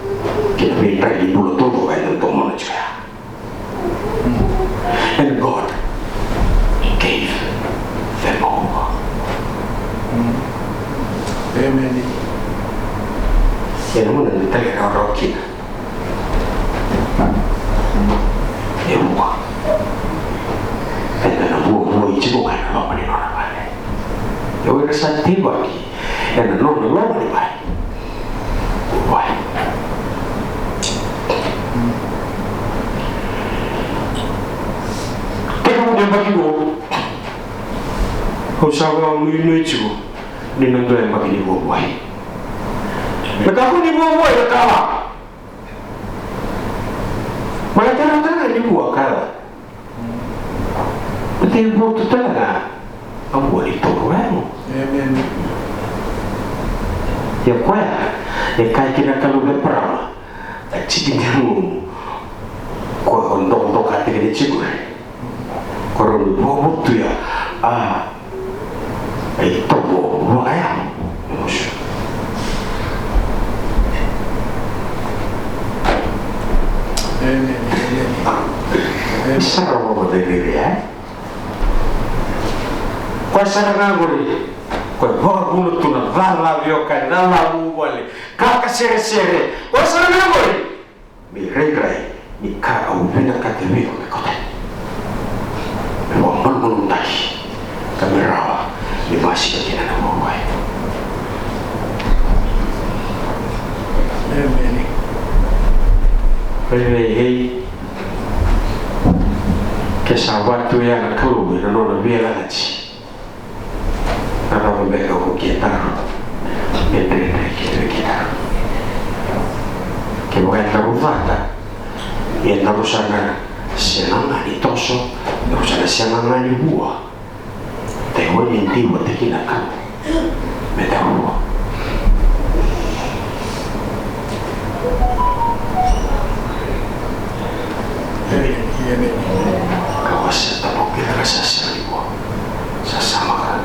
kita be rai dulu todo ai to mona chaya and God gave them over. Amen. Yang mana kita lihat orang kita, ewa, anda nak buat itu bukan apa ni orang lain. Jauh rasa tiba lagi, anda nak orang lain, why? Kita dia bagi gua, kau sahaja mui itu. Ni nando yang bagi ni buah. Nakaku ni buah nakala. Mana cara ni buah kala. Betul buah tu talaga. Ang buah itu buah. Amen. Ya kuah. Ya kaya kena kalau berperang. Cikin jamu. Kau untuk hati kena cikur. Kau buah tu ya. Itu buah ayam. Sarang apa dari dia? Kau sarang apa ni? Kau bawa bunuh tu nak lala biokan, lala buat, kakak sere. Kau sarang apa ni? Mirai, ni kau bina kata biar kau tak. Memang belum tahu. Kamera, ni masih kita nak buat. Amen. Hei, kesahabat tu yang keluar, nono biar lagi. Kalau mereka kita, kita. Kemudian terufata, yang terusana senangan itu so, terusana senangan buah. Teori yang tiba tekina kan. Medawa. Kau serta mungkin rasa seribu sesama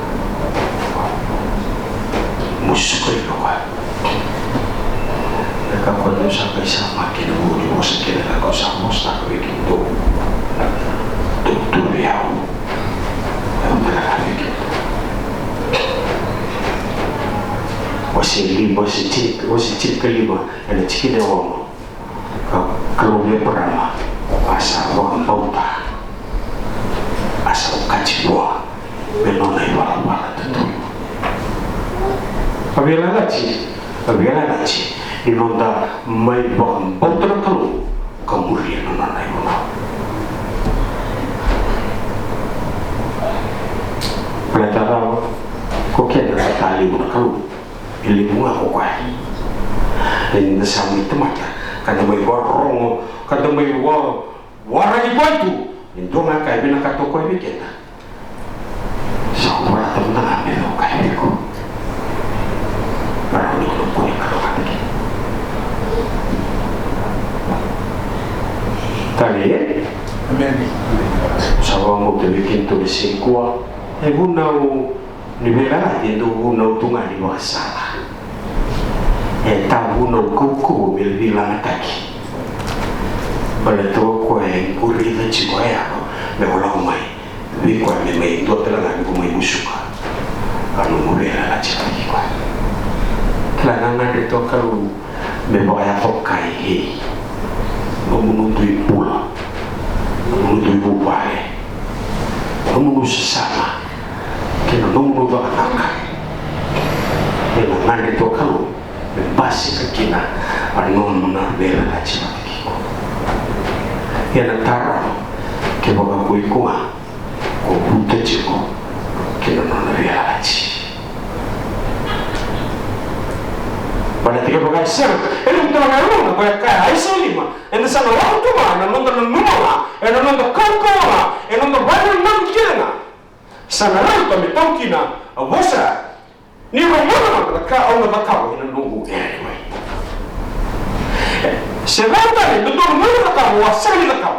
musuh kehidupan. Mereka kuat sampai sama kini budi musuh kini kau sama tak bikin tu liau. Yang mereka bikin. Wasi cip kelima ada cik dewang. Kalau dia perama asal orang bauta asal kaji buah menonai wala-wala tentu apabila lagi di nonta mai bukan bauta kalau kemudian menonai wala belatara kok kena tali wala kalau pilih bunga kok dan sami temata kada mai warong kada mai warai batu indonga kai bina kato ko bikena sawa tena me lo kai ko para ni ko ni karo kaki tali amen sawa mo te bikin to bisikwa bunau ni bela itu bunau tunga di wasala tahu no kuku bilang tadi pada tu kau yang kuri dan cikgu ayah berulang mai lebih kau yang main tu telah lagi kau main musuh kalau mulai lah cikgu kau telah nanti tu kalau membawa ayah fokai he memenuhi pula memenuhi bubai memenuhi sesama kena memenuhi anak dengan nanti tu kalau basi kekina anon na bela la chima kiko ya na tara ke boga kuikua ko puta chiko ke no na bela la chi pada tiga boga ser elu tara na ko ka ai so lima en sa no auto ma na no na numa en no na kanko en no bana nam kina sana na to me tokina abosa ni romana ka ona bakao ina nungu anyway sebanta ni betul mana ka wasali ka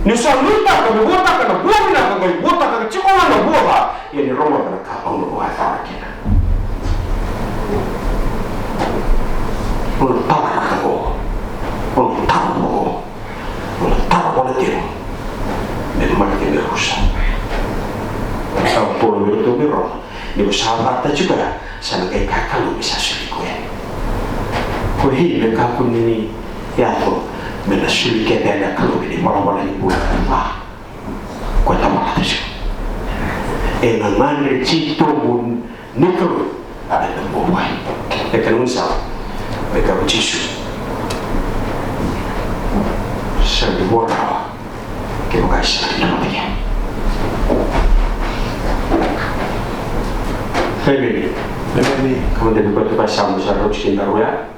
ni saluta ka buata ka na buana ka ko buata ka chikona na buaba ini romana ka ona buata kina ona tara ka ko ona tara bona tiro me marke de rusa sa por virtu biro ni sahabat juga sana kayak kakak lu bisa sulit kau hidup kampung ini ya tu bela sulit kayak ada kalau ini malam-malam ini bulan apa kau tahu apa tu enangan cipto pun nikro ada tempat baik mereka nusa mereka berjisu sambil borawa kita kasih nama dia Baby, kemudian buat bahasa besar Rukin Darwaya.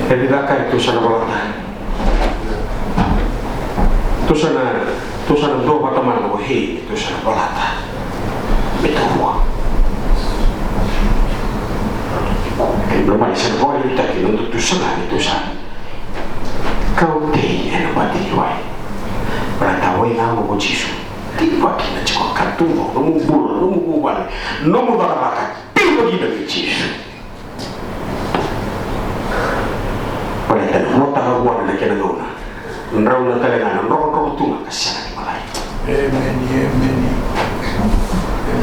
Jadi lakai tu sana balata. Tu sana dua teman aku hei tu sana balata. Betul. Belum ada serba yang tak kira untuk tu sana. Kau teh yang mati jual. Beratawai nama aku Jisu. Tiba kita cakap kartu, nombor balik, nombor bakar, tiba kita bicis. Pada dan mota buat lagi nak guna, nrauna telengan, nrok tu nak kasih lagi malai. Amen.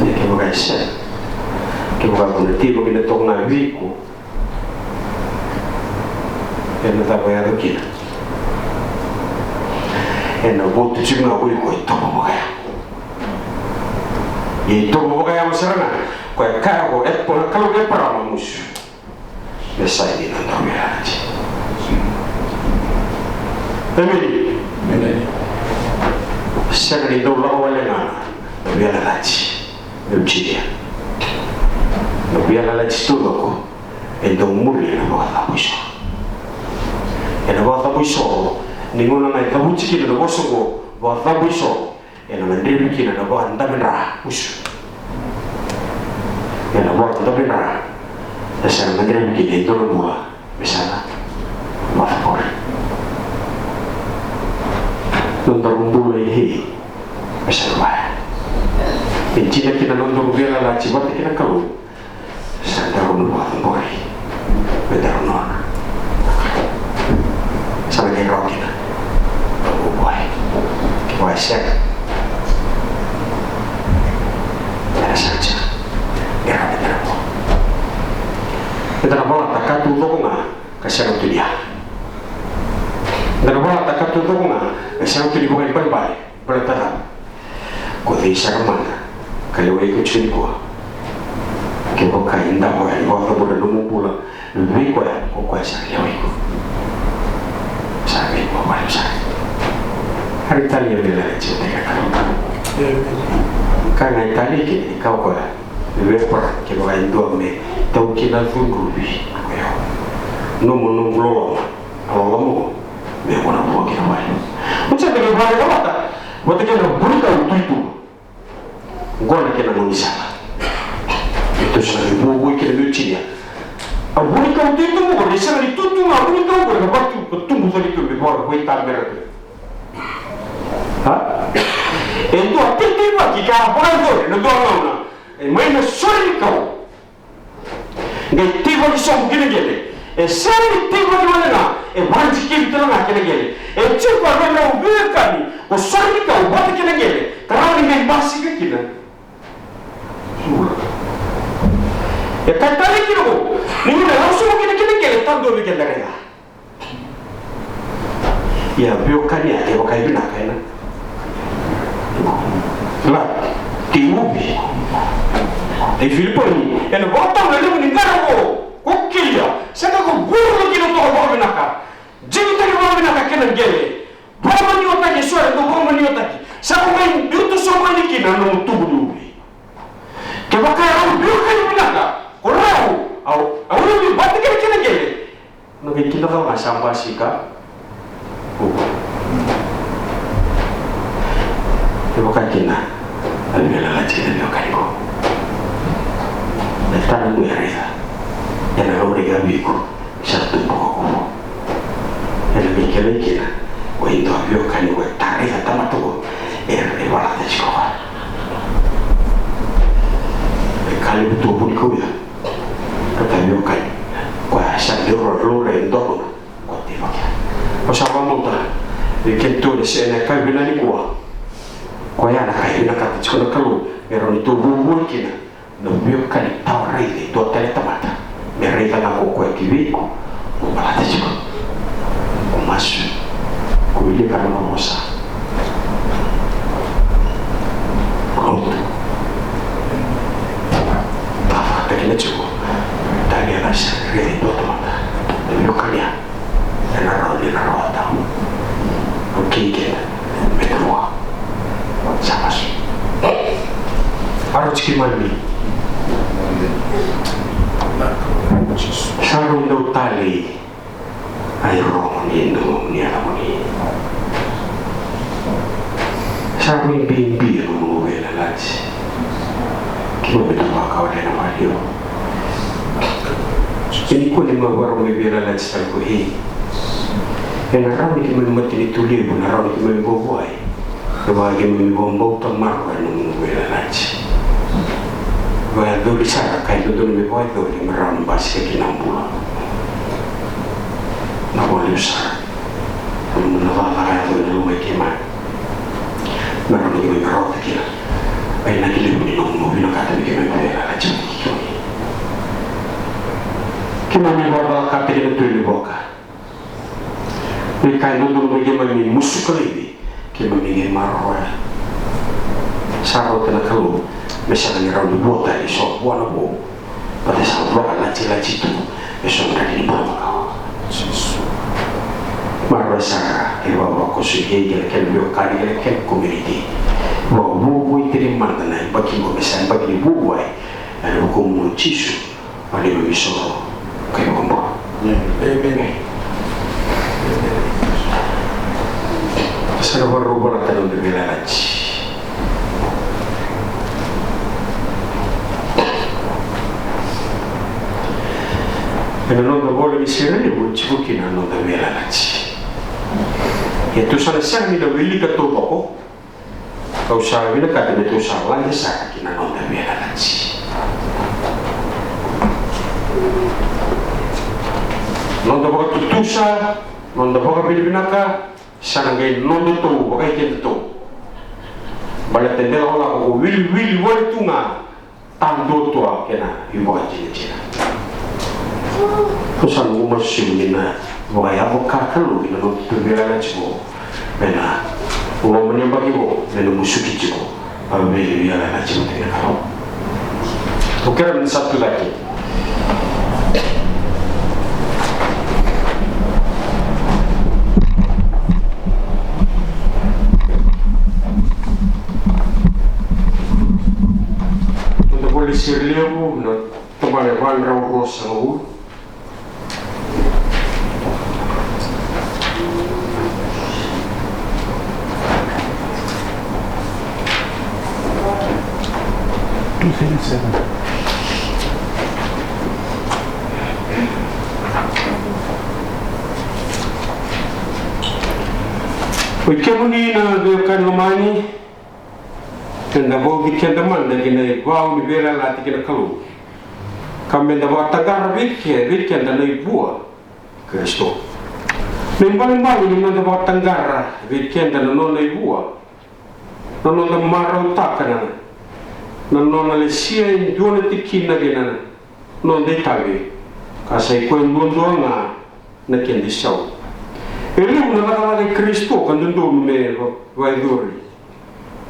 Ini kita berkaitan, kita berkaitan tiba kita tong nabiku, yang tak bayar lagi. Yang buat tu cuma aku ikut tu berkaitan. Itu bukan yang masyarakat. Kau kalau kalau dia pernah musuh, biasa ini nonton aja. Amin. Saya ni dulu awalnya mana, biar lagi, berjaya. Biar lagi tu aku, itu muli nak buat apa sih? Yang buat apa sih? Ni mana nak tahu cikgu nak bosok, buat apa sih? ena mandiri kina na bawa anta benra usu ena bawa anta benra esa mandiri kina itu rumah misalnya mafkor nonton rumbu lehi misalnya Injina kita nonton bela la cibat kita kalau sadar rumah boy benar nona sama kayak rokina boy boy sek ada saja era benar boy kita bola takkan tutup nggak kasih waktu dia kita bola takkan tutup nggak kasih waktu dia bukan berbalik bertahan kau bisa kemana kalau ikut cerita kau kain dah kau yang kau boleh nunggu pula lebih kau saya yang ikut saya kau malu saya hari tadi yang dia cerita kan karena tadi kini kau lebih per kau kain dua me tahu kita tunggu lebih nunggu lolo lolo me kau nak buat kita malu macam dengan bahaya kau tak buat kita berita itu gona kena mengisah itu sangat bubu kena lucu ya abu ni kau tu mau kau desa ni tu abu ni kau kau waktu tunggu tadi tu bawa kau itar merah tu itu apa tiba kita apa tu nak doa mana main sorry kau gay tiba di som kena gele sorry tiba di mana banci kita nak kena gele cuba mana ubahkan kau sorry kau buat kena gele kerana ni masih kena ya kata lagi lo, ni dah langsung kita tandu bikin dari dah. Ya biarkan ya, dia pakai bina kan? Lah, tiubi. Filiponi, yang bottom lagi meninggal kau kilia. Saya kau buruk lagi untuk bawa bina kan? Jadi tadi bawa bina kan kena gele. Bawa ni otak je suara tu bawa ni otak. Saya main itu semua ni kena nunggu tubuh. Kebakai orang biarkan bina kan? Orang, awak lebih banyak kena gele. Nabi kita kau nggak sampai sih kak. Bukan kena, lebih lagi lebih bukan kau. Datang gue rela, yang orang mereka biku satu pokok. Yang lebih kena, gue itu bukan gue tarik atau matu, malah tak sekolah. Kali betul pun kau ya. Kata bukan, kau asal dia orang itu kau tiba. Kau sama muda, bikin tu di sini kau bilang ni kau. Kau yang nak kau nak kata sekolah kalau orang itu bukan kena, nampaknya tahu rai itu ada tempat. Mereka nak kau kibi, kau malah tak cukup. Kau masuk, kau ini karena masa. Kau tu, tak ada kena cukup. Tadi ada sekali itu tempat. Tapi bukan ya, naruh tahu. Okey kita, betul. Sama sih. Harus gimana ni? Sarung do tali, air ni alam ni. Sarung bimbi rumah lagi. Kita betul kau ada nama dia. Ini kau ni mahu bela lagi sekali hei. Yang orang ni kita mati di tulis, orang ni kita membuai. Bagi membawa temar kan bela lagi. Bagi tu disara kai tu membuai tu merampas ke 60. Nak boleh usah. Menolak kaya tu rumah kiman. Mereka ni merauh tak kira. Ayah nak kira ni nombor bina kata bikin bela lagi. Kimani bawa kata dia tu ni boka. Mereka itu dulu bagaimana musuh kali kimani marah. Sarau kena kalau misalnya orang dibuat tadi sok buat apa? Pada saat buat laci-laci tu, besok mereka dibuat kau. Marah Sarah, bawa khusus dia kan biar kali kan komuniti. Bawa bubu itu di mana nak bagi misalnya bagi bubu ada hukum cisu, ada besok kayak apa? Saya baru nak tahu berbela lagi. non da vuole miserere vuol ci che non da vera la ci e tu sana sermi da willi ka to boko kau sa wina ka de tu sa la de sa ki non da vera la ci non da boko tu sa non da boko binaka sana ngai non do to boko ke to bala tende ola ko willi wole tunga tando tua kena ibo cina pesan umur simina waya boka kalu ina no tubela na chibo bena ulo menyembah ibo bena musuki chibo abe ya na chibo tena kau ukera men satu lagi boleh sirliu na tabale van raw rosa u Ucapuni na kan lumani tenda bogi kenda man da gina wau ni bela la tikina kalu kambe da wata gar bit kenda na ibua Kristo nembang ni na da wata gar bit kenda na no na ibua na no da marau takana na no na le sia in dona tikina gina no de tabe kasai ko ndondo na kendi sau ele una la de Kristo kan ndo me vai dori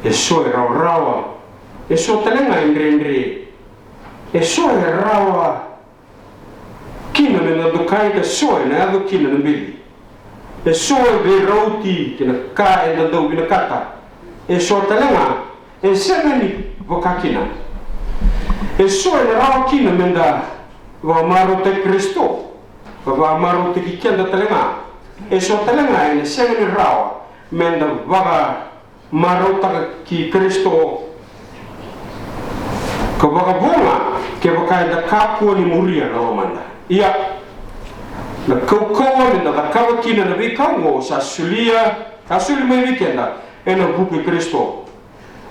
e so era rawa e so telenga indrendre e so era rawa kina na dukai ka so na do kina na bili e so e rauti kina ka e na do bina kata e so telenga e semeni vokakina e so era rawa kina menda va maro te Kristo va maro te kenda telenga e so telenga e semeni rawa menda vaga marota ki Kristo ka baka bunga ke baka da kapu ni muria na manda ia na kaukawa ni na kawa kina na bikango sa sulia asuli mai weekenda e na buku Kristo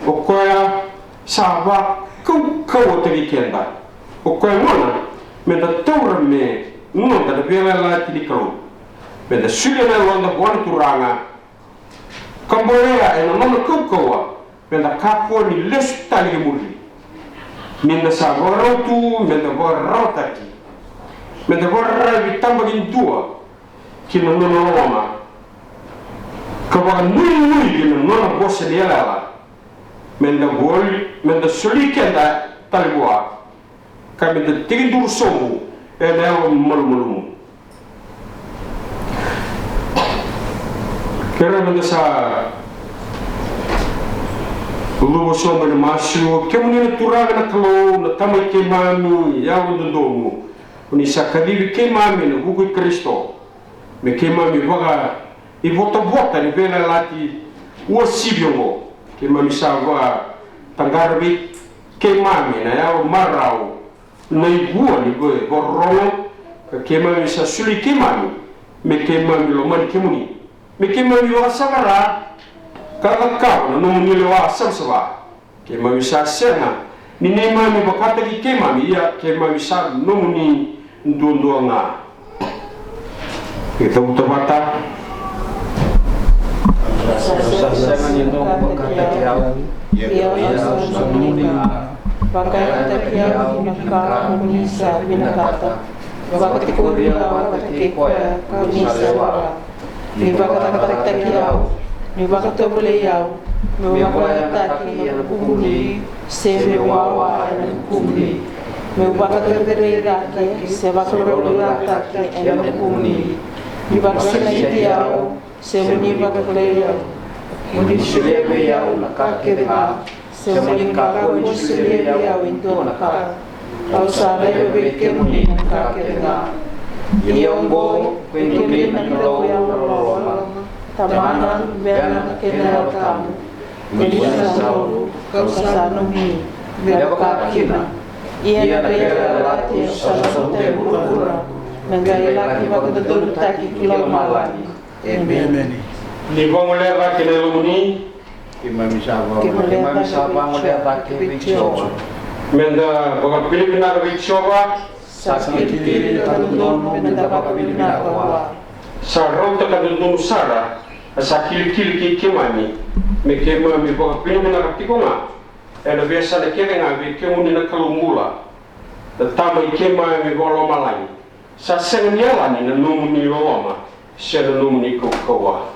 o koya saba kaukawa te weekenda o koya ngona me da taura me ngona da bela la ti kau me da sulia na wanda buana turanga Kamboya e na nono kaukawa penda kapo ni lesu tali muri minda sa gorautu minda gorautaki minda goravi tambagin dua kina nono oma kawa nui kina nono bosa di alala minda gol minda suli kenda tali bua ka minda tigin duru somu e na malu kera minda sa lubo soma na masu kemuni na turaga na kalo na tamai ke mami ya wondomu uni sakadibi ke mami na buku Kristo me ke mami vaga I vota ni bela lati o sibiongo ke mami sa va tangarbi ke mami na ya marau na igua ni go borro ke mami sa suli ke mami me ke mami lo man kemuni me ke mami wa sagara kala kau no muni lo wa sabsaba ke mami sa sena ni ne mami bakata ki ke mami ya ke mami sa no muni ndondo nga kita utabata sasana ni no bakata ki au ya so muni bakata ki au ni ka muni sa binakata bakata ki ko ya bakata ki ko ya ni sa ni bakata ki au ni bakata bole yau me bakata ki na kumuli se wawa na kumuli me bakata terera ki se bakata ki na kumuli ni bakata ki yau se muni bakata yau muni shilebe yau na ka kera se muni ka ko shilebe yau indo na ka au sa be ke muni ka kera yongo kwenye na lo tamanan bela kena kamu melisa sauru kausano mi bela kakina ia na bela lati salasote burura Mengai laki waktu taki kilau malani. Amen. Ni bangolera kene lumuni Imam Isaba. Imam Sabang oleh rakyat bicara. menda baga Filipina bicara Sakit kiri kalundon mendapat bina bahwa. sarong ta kadun sara sakil kil ki mani me kema mi baga Filipina tikonga ena biasa de kene ngabi kemu ni kalumula da tama kema mi bolo malai sa sengyala ni numu ni loma sera numu ni kokowa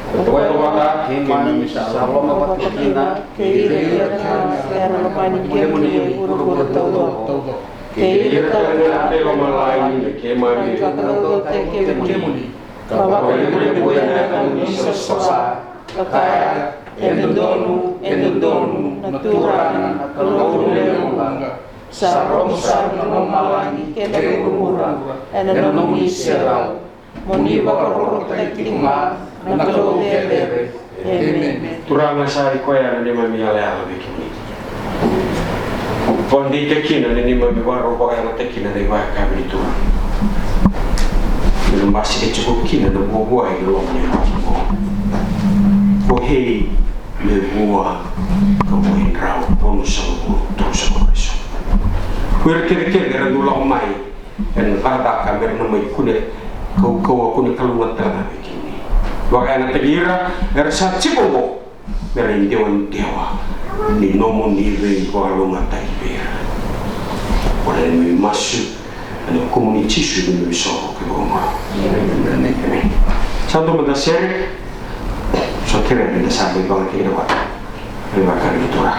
Tuwa waka Imam Sabang apa kita Kiri karena lepani kiri uru-uru tau. Kiri karena telo malai kema mi kalau teke muni. Bahwa kiri buaya bisa sosa. Kaya endonu naturan kalau lembang. Sarong malani kene urura. Enono serau. Moniwa korok tekima. Nakalo debe. Amen. turanga sari koya ni mami ale ala bikini Pondi tekina ni mami waro baka tekina ni ba ka bi tu ni mbasi ke chuko kina no bobo ai lo ni ko hei le boa ko mo rao ponu sa ko to sa ko so kuer ke gara no lo mai en parda ka ber no mai kune ko ko kalunga ta bikini baka na tegira era sa chibo dari dewa ni nomo ni rei walo matai bera wala ni masu ani komuniti su ni so ko goma santo manda sere so kere ni sabe ba ke wa ni wa ka ni tora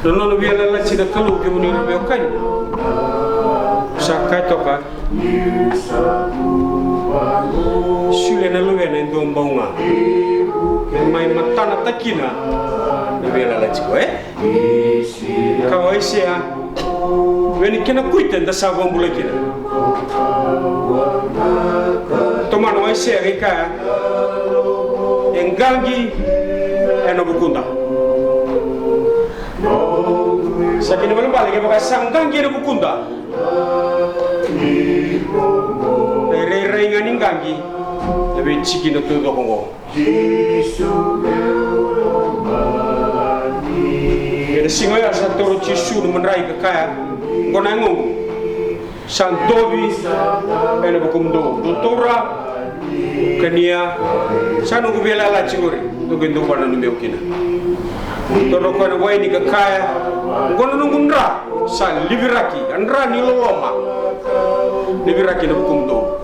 Nono biela la sida kalu ke muni be kan sakai toka sule na luwe na ndo mbonga mai matana takina na biela la chiko kawai sia weni kena kuiten da sabon bulekina tomano ai sia rika engangi eno bukunda sakini wala balik baka sanggang kira bukunda rei ngani ngangi lebih ciki na tu dokongo ada singo ya satu cisu menrai ke kaya konangu santobi ena bukumdo dotora kania sanu kubela la ciuri to gendo bana no meukina toro ko na waini ka kaya gono nungundra sa libiraki andra ni loloma libiraki na bukumdo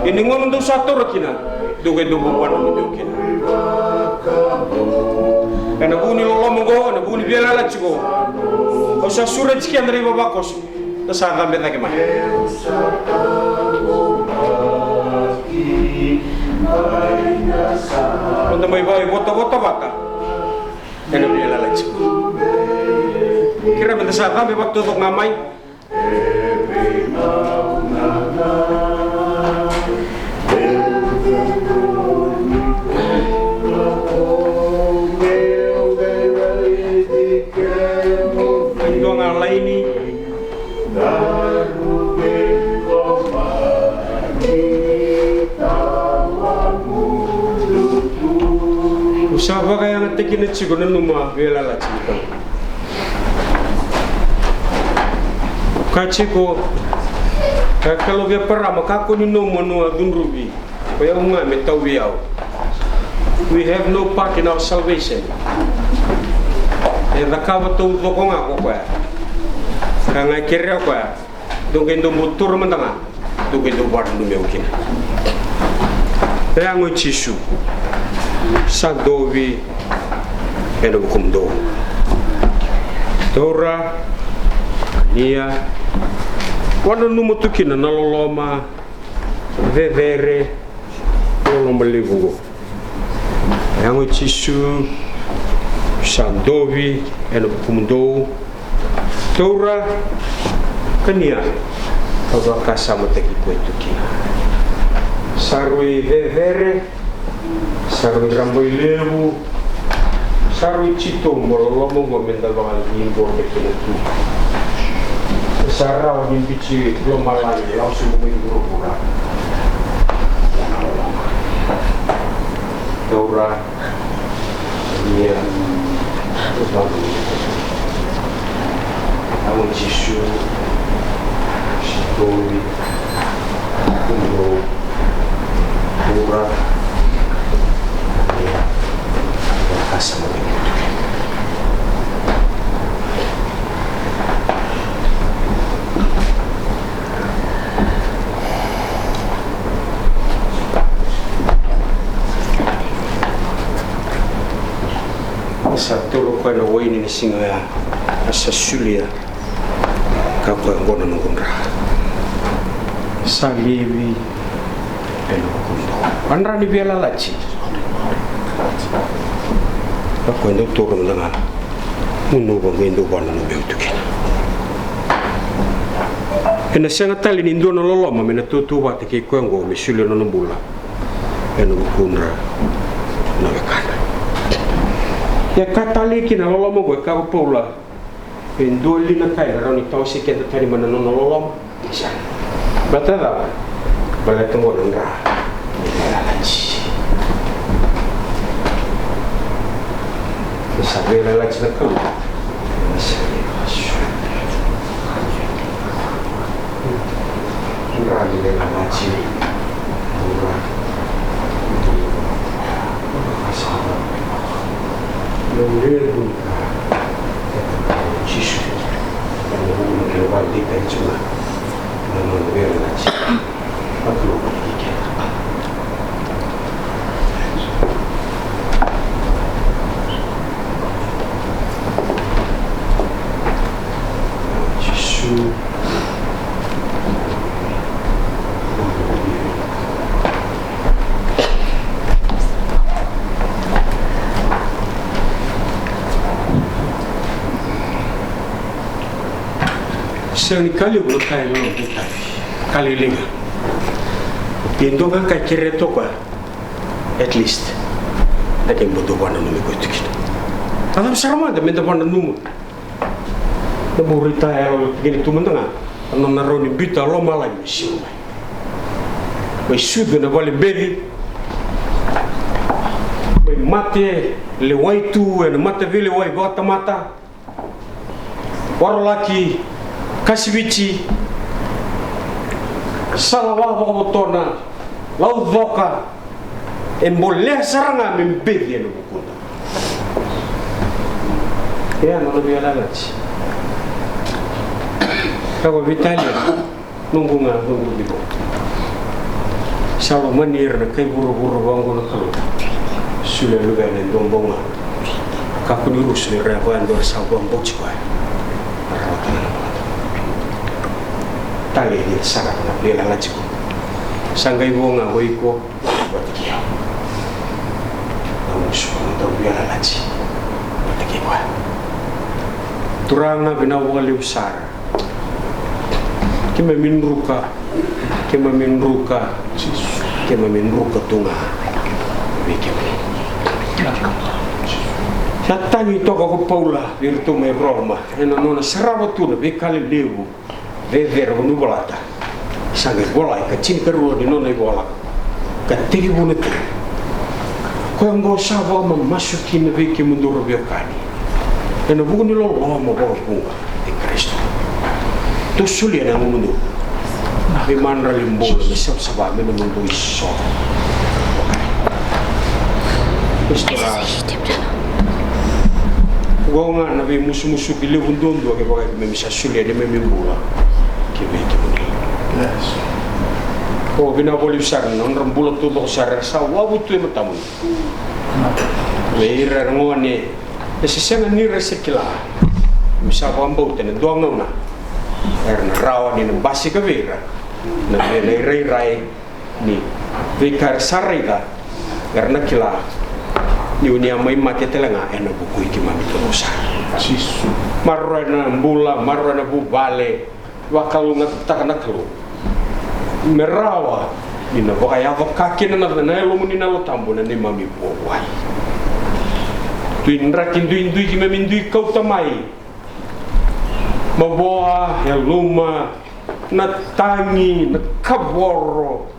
ini ngondo satu rakina do gendo bana no meukina kana buni loloma go na buni bela la cigo o sa surat ki andri babakos ta sa gambe ta kema Untuk mai foto-foto baka. Eno dia lalai. Kira bentar saat waktu untuk ngamai. Indo ngalai ini. Usaba kaya nga tekin at siguro numa vela la chika. Kachiko kakalo vya para makako ni nomo no adunrubi. Kaya unga metaw biyaw. we have no part in our salvation. E da kawa tau tokonga ko kwa. Kanga kere kwa. Dongendo motor mandanga. Dongendo bar no meu kina. Peango chisu. Sadovi eno kumdo. Tora nia quando numo tukina na loloma vevere loloma levugo. Peango chisu Sandovi eno kumdo. Tora kania kawa kasama teki tukina. Sarui vevere, sarui ramboi levu, sarui cito mololomo ngomendalongan himbo dekenetu. Sarau nimbici lomalani langsung mengurupura. Taura ia amun cisu sitori kundo Ura kasih mengenai satu lupa na wain ini singa asa sulia kau yang guna nunggunra saliwi elo kundo andra di biala laci aku endo turun dengan munu bangendo bana no beutukin ena sanga tali ni ndo no loloma mena tutu wa te ke kwengo misule no nambula eno kundra no bekana ya katali kina loloma go ka paula endo lina kai rani tausi ke tari mana no loloma isa batada bala tunggu nandra lalaci sabe lalaci na kalu rani lalaci Londrelu cisu yang lewat di pencuma menurut lalaci aku Seni kali ulo kai lo kali linga. Indo kan kai kere to kwa at least da ke bodo wana no me ko tikina. Alam sarama da menda wana numu. Da burita ero gini tumendanga. Ano naroni bita lo malai misi. Mai sudu na vale beri. Mai mate le waitu e mate vile wai gota mata. Warlaki Kasivici salawa botona lau voka emboleh saranga membeli no bukuna ya no lebih lagi kalau Italia nunggu bibo salo menir kai buru-buru bangun kalau sudah lugar dan dombonga kaku dirus ni rawan dor sabang bocoi tali di sarap na bela lajiko sangai bonga boiko buat kia namun semua tahu bela laji buat kia turanga bina wali usara kima minruka tunga bikin Satani toka ko Paula virtu me Roma ena nona sarawatuna bekali lewu Vevere nu volata sangue volai ka cin perua di nona vola ka tiri bonete ko ngo sava ma masukin veki mundur biokani ena buguni lo ma bol bunga di Kristo to suli na mundu be manra limbo mi sab saba me mundu iso Pestora. Gonga na be musu bile undondo ke bagai me misa sulia de me mbula. Ke be ke muni. Yes. Ko bina boli usar non rambula tu bo usar sa wabu tu matamu. Leira ngone. Ese sena ni resekila. Misa bambu tene doangna. Erna rawa ni basi ke vera. Na le rai ni vikar sarida karena kila ni unia mai mate telenga ena buku iki mami terusa sisu marrana mbula marrana bu bale wakalu ngatak naklu merawa ina boka ya kaki na lo munina lo tambo na ni mami bowai tuin rakin duin ki mami dui kau tamai maboa ya luma na tangi na kaboro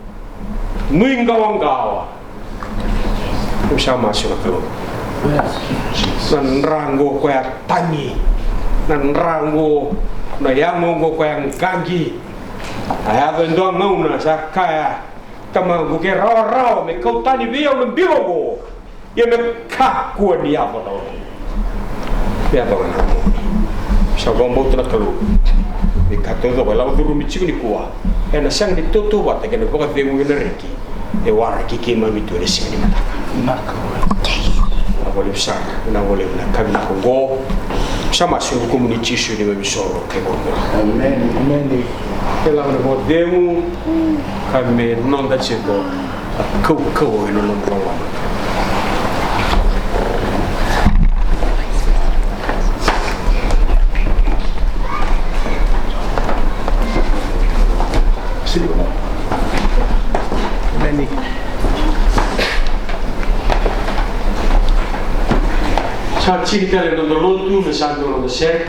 nuinggawa usama sila nan rango ko ya tangi nan rango na yango ko yang gangi aya bendo ngauna sakaya kama buke raw me kau tani biya ulun bilogo ya me ka ko dia foto ya bangan sa gombo tuna kalu ikato do bala duru michi ni kuwa ena sang di toto wa ta kene boka vemu na reki e wara kiki mami tu resi ni mata naka na boleh besar na boleh na kami na kongo sama su komuniti su ni mami soro ke bongo amen amen ela na bodemu kami non da chego kau no non rawa Sa cinta le non lotu le santo lo ser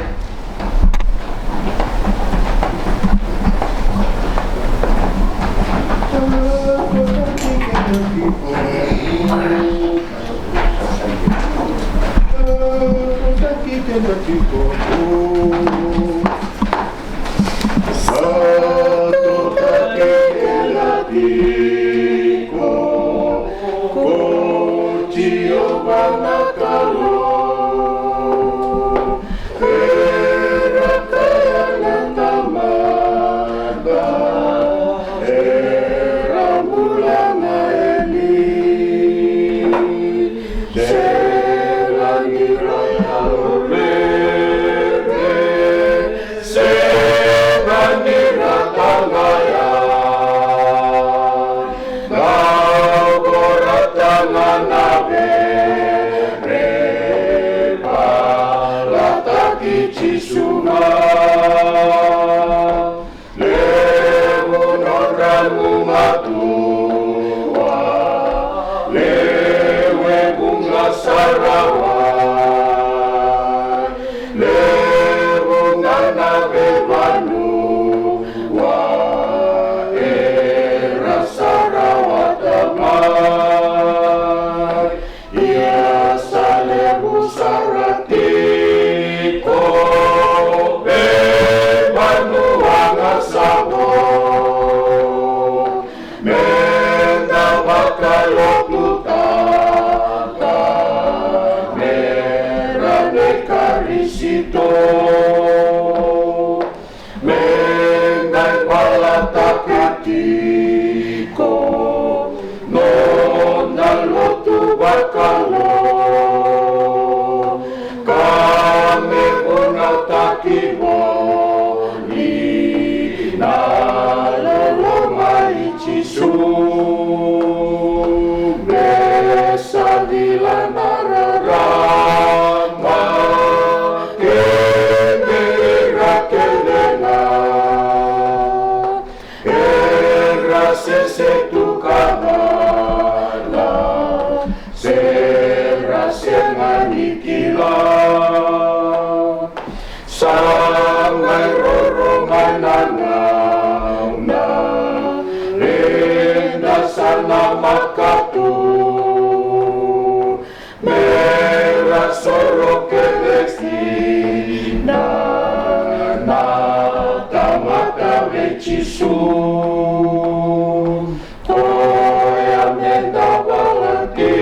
Toya menda balaki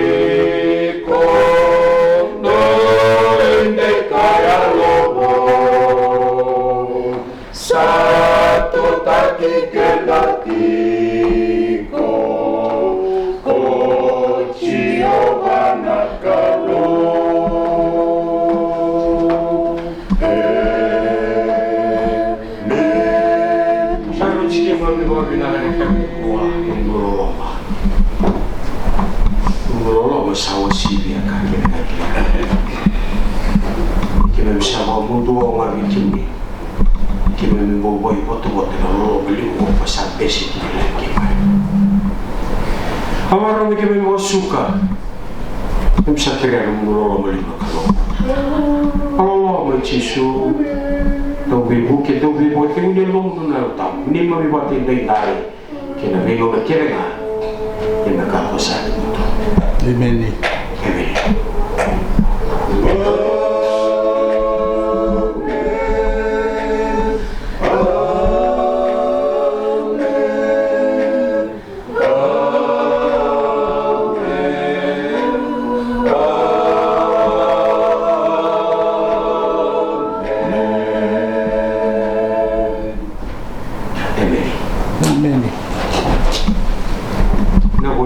ko masawa sibi akake kime msama mundu wa ngavitimi kime mboboi boto na lo beli ko pasal besi kime kime amaro kime mo suka msa kira lo beli makalo Allah menjisu tau bibu ke tau bibu ke udah long na tam ni mami batin dai dai kena bibu ke kira kena kaposan itu Amen. amen. Amen.